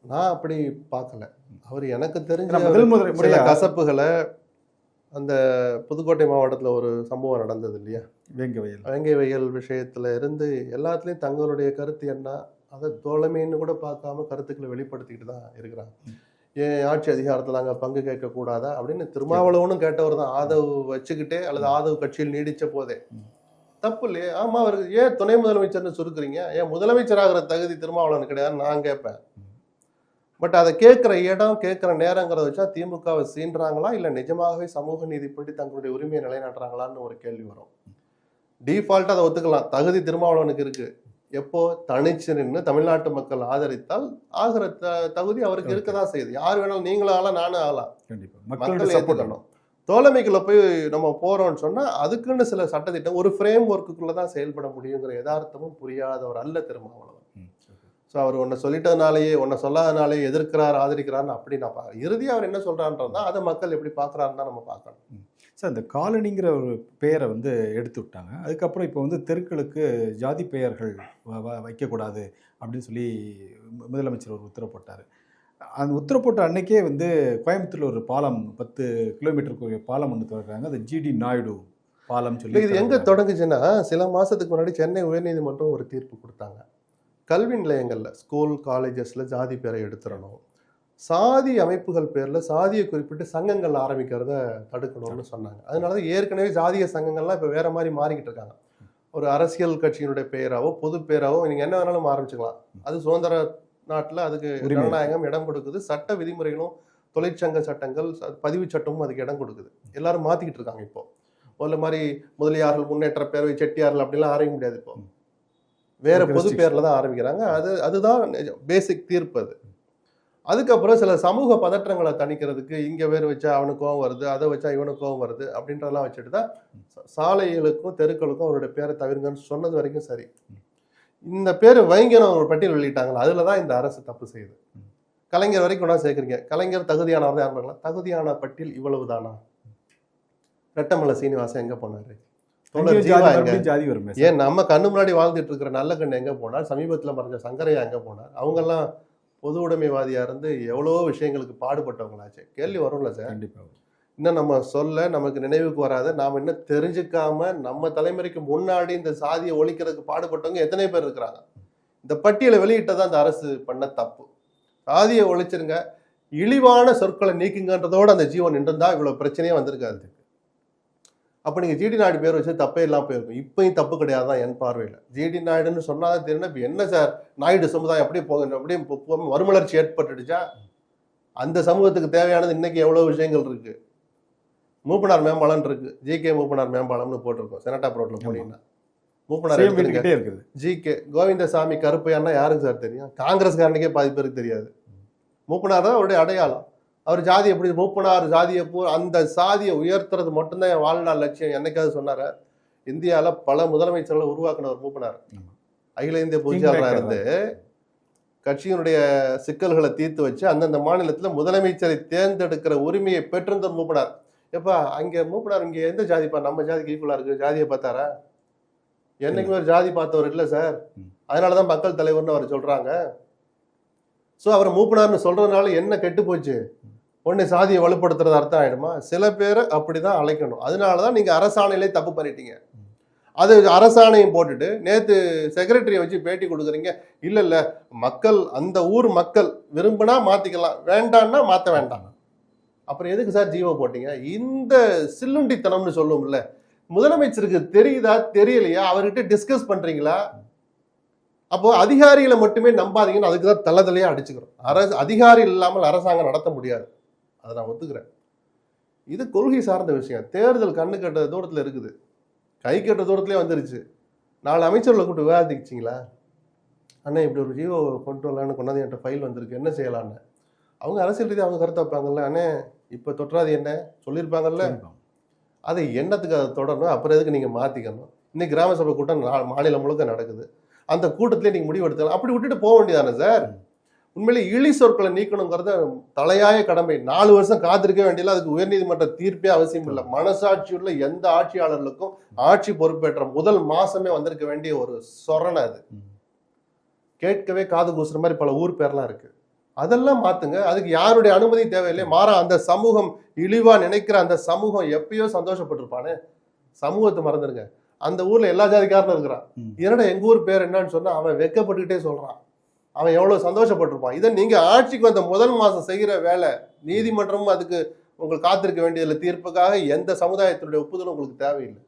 நான் அப்படி பார்க்கல. அவர் எனக்கு தெரிஞ்ச முதல் கசப்புகளை அந்த புதுக்கோட்டை மாவட்டத்தில் ஒரு சம்பவம் நடந்தது இல்லையா, வேங்கை வயல் விஷயத்துல இருந்து எல்லாத்துலேயும் தங்களுடைய கருத்து என்ன அதை தோழமைன்னு கூட பார்க்காம கருத்துக்களை வெளிப்படுத்திக்கிட்டு தான் இருக்கிறாங்க. ஏன் ஆட்சி அதிகாரத்தில் நாங்கள் பங்கு கேட்கக்கூடாதா அப்படின்னு திருமாவளவனும் கேட்டவர் தான். ஆதவ் வச்சுக்கிட்டே அல்லது ஆதவ் கட்சியில் நீடிச்ச போதே தப்பு இல்லையே. ஆமா, அவருக்கு ஏன் துணை முதலமைச்சர்னு சுருக்குறீங்க? ஏன் முதலமைச்சராகிற தகுதி திருமாவளவன் கிடையாதுன்னு நான் கேட்பேன். பட் அதை கேட்குற இடம் கேட்குற நேரங்கிறத வச்சா திமுகவை சீன்றாங்களா இல்லை நிஜமாகவே சமூக நீதிப்படி தங்களுடைய உரிமையை நிலைநாட்டுறாங்களான்னு ஒரு கேள்வி வரும். டிஃபால்ட்டாக அதை ஒத்துக்கலாம், தகுதி திருமாவளவனுக்கு இருக்கு. எப்போ தனிச்சு நின்று தமிழ்நாட்டு மக்கள் ஆதரித்தால் ஆகிற தகுதி அவருக்கு இருக்கதான் செய்யுது. யார் வேணாலும் நீங்களும் ஆகலாம், நானும் ஆகலாம். மக்கள் ஏற்றுக்கணும். தோழமைக்குள்ள போய் நம்ம போறோம்னு சொன்னா அதுக்குன்னு சில சட்டத்திட்டம் ஒரு ஃப்ரேம் ஒர்க்குள்ளதான் செயல்பட முடியுங்கிற யதார்த்தமும் புரியாதவர் அல்ல திருமாவளவன். ஸோ அவர் ஒன்றை சொல்லிட்டதுனாலேயே ஒன்றை சொல்லாதனாலே எதிர்க்கிறார் ஆதரிக்கிறார்னு அப்படி நான் பார்க்குறேன். இறுதியாக அவர் என்ன சொல்கிறான்றதா அதை மக்கள் எப்படி பார்க்குறாருன்னு தான் நம்ம பார்க்கணும். சார், இந்த காலனிங்கிற ஒரு பெயரை வந்து எடுத்து விட்டாங்க. அதுக்கப்புறம் இப்போ வந்து தெருக்களுக்கு ஜாதி பெயர்கள் வைக்கக்கூடாது அப்படின்னு சொல்லி முதலமைச்சர் ஒரு உத்தரவு போட்டார். அந்த உத்தரவு போட்ட அன்னைக்கே வந்து கோயம்புத்தூரில் ஒரு பாலம் 10 கிலோமீட்டருக்கு பாலம் ஒன்று திறக்கிறாங்க. அது ஜிடி நாயுடு பாலம் சொல்லி. இது எங்கே தொடங்குச்சுன்னா சில மாதத்துக்கு முன்னாடி சென்னை உயர்நீதிமன்றம் ஒரு தீர்ப்பு கொடுத்தாங்க. கல்வி நிலையங்களில் ஸ்கூல் காலேஜஸில் ஜாதி பேரை எடுத்துடணும், சாதி அமைப்புகள் பேரில் சாதியை குறிப்பிட்டு சங்கங்கள் ஆரம்பிக்கிறத தடுக்கணும்னு சொன்னாங்க. அதனால தான் ஏற்கனவே ஜாதிய சங்கங்கள்லாம் இப்போ வேற மாதிரி மாறிக்கிட்டு இருக்காங்க. ஒரு அரசியல் கட்சியினுடைய பெயராவோ பொது பேராவோ நீங்கள் என்ன வேணாலும் ஆரம்பிச்சுக்கலாம். அது சுதந்திர நாட்டில் அதுக்கு ஜனநாயகம் இடம் கொடுக்குது. சட்ட விதிமுறைகளும் தொழிற்சங்க சட்டங்கள் பதிவு சட்டமும் அதுக்கு இடம் கொடுக்குது. எல்லாரும் மாற்றிக்கிட்டு இருக்காங்க. இப்போ முதல்ல மாதிரி முதலியார்கள் முன்னேற்ற பேரவை செட்டியார்கள் அப்படிலாம் ஆரம்பிக்க முடியாது. இப்போ வேற பொது பேர்ல தான் ஆரம்பிக்கிறாங்க. அதுதான் பேசிக் தீர்ப்பு. அதுக்கப்புறம் சில சமூக பதற்றங்களை தணிக்கிறதுக்கு இங்க வேறு வச்சா அவனுக்கு கோவம் வருது, அதை வச்சா இவனுக்கு கோவம் வருது அப்படின்றதெல்லாம் வச்சுட்டு தான் சாலைகளுக்கும் தெருக்களுக்கும் அவருடைய பேரை தவிர்ங்கன்னு சொன்னது வரைக்கும் சரி. இந்த பேர் வைங்கன்னு ஒரு பட்டியல் வெளியிட்டாங்களா, அதுல தான் இந்த அரசு தப்பு செய்யுது. கலைஞர் வரைக்கும் கொண்டா சேர்க்குறீங்க. கலைஞர் தகுதியானவர் தான் யாரும் தகுதியான பட்டியல் இவ்வளவுதானா? ரெட்டமலை சீனிவாசன் எங்க போனாரு? ஏன் நம்ம கண்ணு முன்னாடி வாழ்ந்துட்டு இருக்கிற நல்ல கண்ணு எங்க போனார்? சமீபத்துல மறைஞ்ச சங்கரையா எங்க போனார்? அவங்க எல்லாம் பொது உடைமைவாதியா இருந்து எவ்வளவோ விஷயங்களுக்கு பாடுபட்டவங்களாச்சு. கேள்வி வரும்ல சார். கண்டிப்பா. இன்னும் நம்ம சொல்ல நமக்கு நினைவுக்கு வராத, நாம இன்னும் தெரிஞ்சுக்காம நம்ம தலைமுறைக்கு முன்னாடி இந்த சாதியை ஒழிக்கிறதுக்கு பாடுபட்டவங்க எத்தனை பேர் இருக்கிறாங்க. இந்த பட்டியலை வெளியிட்டதான் இந்த அரசு பண்ண தப்பு. சாதியை ஒழிச்சிருங்க, இழிவான சொற்களை நீக்குங்கன்றதோட அந்த ஜீவன் நின்றுந்தா இவ்வளவு பிரச்சனையே வந்திருக்காது. அப்போ நீங்கள் ஜிடி நாயுடு பேர் வச்சு தப்பே இல்லாமல் போயிருக்கும். இப்பயும் தப்பு கிடையாது தான் என் பார்வையில். ஜிடி நாயுடுன்னு சொன்னால் தெரியும். இப்போ என்ன சார் நாயுடு சமுதாயம் அப்படியே போக அப்படியே மறுமலர்ச்சி ஏற்பட்டுடுச்சா? அந்த சமூகத்துக்கு தேவையானது இன்னைக்கு எவ்வளோ விஷயங்கள் இருக்கு. மூப்பனார் மேம்பாலம் இருக்கு, ஜிகே மூப்பனார் மேம்பாலம்னு போட்டிருக்கோம். செனட்டாப் ரோட்ல போனீங்கன்னா மூப்பனார் இருக்குது. ஜிகே கோவிந்தசாமி கருப்பையான்னா யாருக்கு சார் தெரியும்? காங்கிரஸ்காரனுக்கே பாதி பேருக்கு தெரியாது. மூப்பனார் தான் அவருடைய அடையாளம். அவர் ஜாதி எப்படி மூப்பனார் ஜாதியை அந்த சாதியை உயர்த்துறது மட்டும்தான் என் வாழ்நாள் லட்சியம் என்னைக்காவது சொன்னார? இந்தியாவில் பல முதலமைச்சர்களை உருவாக்குனவர் மூப்பனார். அகில இந்திய பொதுச்செயலாளராக இருந்து கட்சியினுடைய சிக்கல்களை தீர்த்து வச்சு அந்தந்த மாநிலத்தில் முதலமைச்சரை தேர்ந்தெடுக்கிற உரிமையை பெற்றிருந்தவர் மூப்பனார். எப்பா அங்கே மூப்பனார் இங்கே எந்த ஜாதிப்பா நம்ம ஜாதிக்கு ஈக்குவலாக இருக்கு? ஜாதியை பார்த்தாரா? என்னைக்குமே ஒரு ஜாதி பார்த்தவர் இல்லை சார். அதனாலதான் மக்கள் தலைவர்னு அவர் சொல்றாங்க. ஸோ அவர் மூப்பனார்னு சொல்றதுனால என்ன கெட்டு போச்சு? ஒன்னு சாதியை வலுப்படுத்துறது அர்த்தம் ஆயிடுமா? சில பேரை அப்படிதான் அழைக்கணும். அதனாலதான் நீங்க அரசாணையிலே தப்பு பண்ணிட்டீங்க. அது அரசாணையும் போட்டுட்டு நேத்து செக்ரட்டரியை வச்சு பேட்டி கொடுக்குறீங்க. இல்ல இல்ல மக்கள் அந்த ஊர் மக்கள் விரும்பினா மாத்திக்கலாம், வேண்டாம்னா மாத்த வேண்டாம். அப்புறம் எதுக்கு சார் ஜீவோ போட்டீங்க? இந்த சில்லுண்டித்தனம்னு சொல்லுவோம்ல, முதலமைச்சருக்கு தெரியுதா தெரியலையா? அவர்கிட்ட டிஸ்கஸ் பண்றீங்களா? அப்போ அதிகாரிகளை மட்டுமே நம்பாதீங்கன்னு அதுக்கு தான் தலையா அடிச்சுக்கிறோம். அதிகாரி இல்லாமல் அரசாங்கம் நடத்த முடியாது, அதை நான் ஒத்துக்கிறேன். இது கொள்கை சார்ந்த விஷயம். தேர்தல் கண்ணு கட்ட தூரத்தில் இருக்குது, கை கட்ட தூரத்துலேயே வந்துருச்சு. 4 அமைச்சர்களை கூப்பிட்டு விவாதிச்சிங்களா? அண்ணா இப்படி ஒரு ஜீவோ கொண்டு வரலான்னு கொண்டாந்து என்கிட்ட ஃபைல் வந்திருக்கு, என்ன செய்யலான்னு. அவங்க அரசியல் ரீதியாக அவங்க கருத்து வைப்பாங்கல்ல. அண்ணே இப்போ தொற்றாது என்ன சொல்லியிருப்பாங்கல்ல, அதை எண்ணத்துக்கு அதை தொடரணும். அப்புறம் எதுக்கு நீங்கள் மாற்றிக்கணும்? இன்னைக்கு கிராம சபை கூட்டம் மாநிலம் முழுக்க நடக்குது. அந்த கூட்டத்திலே நீங்கள் முடிவு எடுத்துக்கலாம். அப்படி விட்டுட்டு போக வேண்டியதானே சார்? உண்மையிலே இழி சொற்களை நீக்கணுங்கிறத தலையாய கடமை. 4 வருஷம் காத்திருக்க வேண்டியதில்லை, அதுக்கு உயர்நீதிமன்ற தீர்ப்பே அவசியம் இல்லை. மனசாட்சியுள்ள எந்த ஆட்சியாளர்களுக்கும் ஆட்சி பொறுப்பேற்ற முதல் மாசமே வந்திருக்க வேண்டிய ஒரு சொரணை அது. கேட்கவே காது கூசுற மாதிரி பல ஊர் பேர்லாம் இருக்கு. அதெல்லாம் மாத்துங்க. அதுக்கு யாருடைய அனுமதி தேவையில்லை. மாறா அந்த சமூகம் இழிவா நினைக்கிற அந்த சமூகம் எப்பயோ சந்தோஷப்பட்டிருப்பானே. சமூகத்தை மறந்துருங்க. அந்த ஊர்ல எல்லா ஜாதிக்காரனும் இருக்கிறான். என்னடா எங்க ஊர் பேர் என்னன்னு சொன்னா அவன் வெக்கப்பட்டுக்கிட்டே சொல்றான். அவன் எவ்வளவு சந்தோஷப்பட்டிருப்பான். இதை நீங்க ஆட்சிக்கு வந்த முதல் மாசம் செய்கிற வேலை. நீதிமன்றமும் அதுக்கு உங்களுக்கு காத்திருக்க வேண்டியதில்லை. தீர்ப்புக்காக எந்த சமுதாயத்தினுடைய ஒப்புதலும் உங்களுக்கு தேவையில்லை.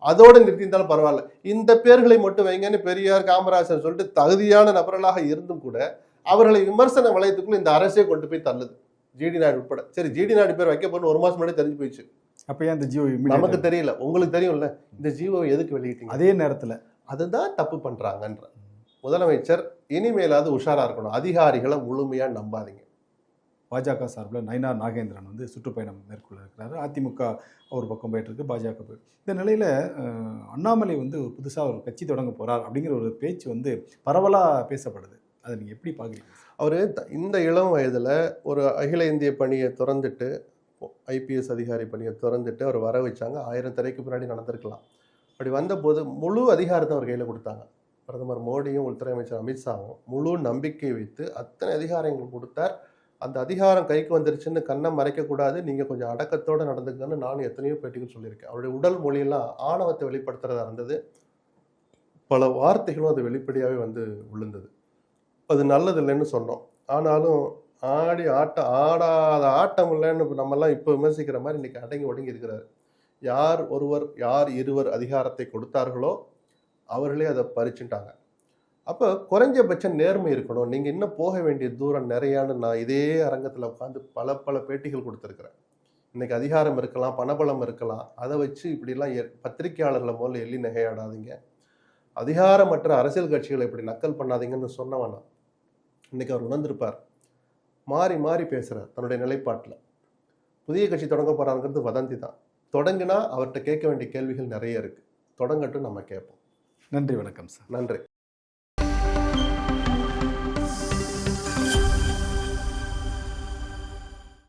அதோடு நிறுத்தியிருந்தாலும் பரவாயில்ல. இந்த பேர்களை மட்டும் வைங்கன்னு பெரியார், காமராஜர் சொல்லிட்டு தகுதியான நபர்களாக இருந்தும் கூட அவர்களை விமர்சன வளையத்துக்குள்ள இந்த அரசே கொண்டு போய் தள்ளுது, ஜிடி நாயுடு உட்பட. சரி, ஜிடி நாயுடு பேர் வைக்கப்பட்டு 1 மாசம் முன்னாடி தெரிஞ்சு போயிடுச்சு. அப்ப ஏன் இந்த ஜியோ நமக்கு தெரியல, உங்களுக்கு தெரியும்ல. இந்த ஜியோ எதுக்கு வெளியிட்டீங்க? அதே நேரத்துல அதுதான் தப்பு பண்றாங்கன்ற. முதலமைச்சர் இனிமேலாவது உஷாரா இருக்கணும். அதிகாரிகளை முழுமையா நம்பாதீங்க. பாஜக சார்பில் நயினார் நாகேந்திரன் வந்து சுற்றுப்பயணம் மேற்கொள்ள இருக்கிறாரு. அதிமுக ஒரு பக்கம் போயிட்டு இருக்கு, பாஜக போயிட்டு. இந்த நிலையில் அண்ணாமலை வந்து ஒரு புதுசாக ஒரு கட்சி தொடங்க போகிறார் அப்படிங்கிற ஒரு பேச்சு வந்து பரவலாக பேசப்படுது. அதை நீங்கள் எப்படி பார்க்குறீங்க? அவர் இந்த இளம் வயதில் ஒரு அகில இந்திய பணியை திறந்துட்டு, ஐபிஎஸ் அதிகாரி பணியை திறந்துட்டு அவர் வர வச்சாங்க. 1000 திரைக்கு பின்னாடி நடந்திருக்கலாம். அப்படி வந்தபோது முழு அதிகாரத்தை அவர் கையில் கொடுத்தாங்க. பிரதமர் மோடியும் உள்துறை அமைச்சர் அமித்ஷாவும் முழு நம்பிக்கை வைத்து அத்தனை அதிகாரங்கள் கொடுத்தார். அந்த அதிகாரம் கைக்கு வந்துருச்சுன்னு கண்ணை மறைக்கக்கூடாது, நீங்கள் கொஞ்சம் அடக்கத்தோடு நடந்துக்கன்னு நானும் எத்தனையோ பேட்டிகள் சொல்லியிருக்கேன். அவருடைய உடல் மொழியெல்லாம் ஆணவத்தை வெளிப்படுத்துறதா இருந்தது. பல வார்த்தைகளும் அது வெளிப்படையாகவே வந்து விழுந்தது. அது நல்லது இல்லைன்னு சொன்னோம். ஆனாலும் ஆடாத ஆட்டம் இல்லைன்னு நம்மெல்லாம் இப்போ விமர்சிக்கிற மாதிரி இன்னைக்கு அடங்கி ஒடுங்கி இருக்கிறாரு. யார் ஒருவர் யார் இருவர் அதிகாரத்தை கொடுத்தார்களோ அவர்களே அதை பறிச்சுட்டாங்க. அப்போ குறைஞ்சபட்சம் நேர்மை இருக்கணும். நீங்கள் இன்னும் போக வேண்டிய தூரம் நிறையான்னு நான் இதே அரங்கத்தில் உட்காந்து பல பேட்டிகள் கொடுத்துருக்குறேன். இன்னைக்கு அதிகாரம் இருக்கலாம், பணபலம் இருக்கலாம், அதை வச்சு இப்படிலாம் பத்திரிகையாளர்களை முதல்ல எள்ளி நகையாடாதீங்க. அதிகாரமற்ற அரசியல் கட்சிகளை இப்படி நக்கல் பண்ணாதீங்கன்னு சொன்னவனா இன்னைக்கு அவர் உணர்ந்திருப்பார். மாறி மாறி பேசுகிறார் தன்னுடைய நிலைப்பாட்டில். புதிய கட்சி தொடங்க போகிறாங்கிறது வதந்தி தான். தொடங்கினா அவர்கிட்ட கேட்க வேண்டிய கேள்விகள் நிறைய இருக்குது. தொடங்கட்டும், நம்ம கேட்போம். நன்றி, வணக்கம் சார். நன்றி.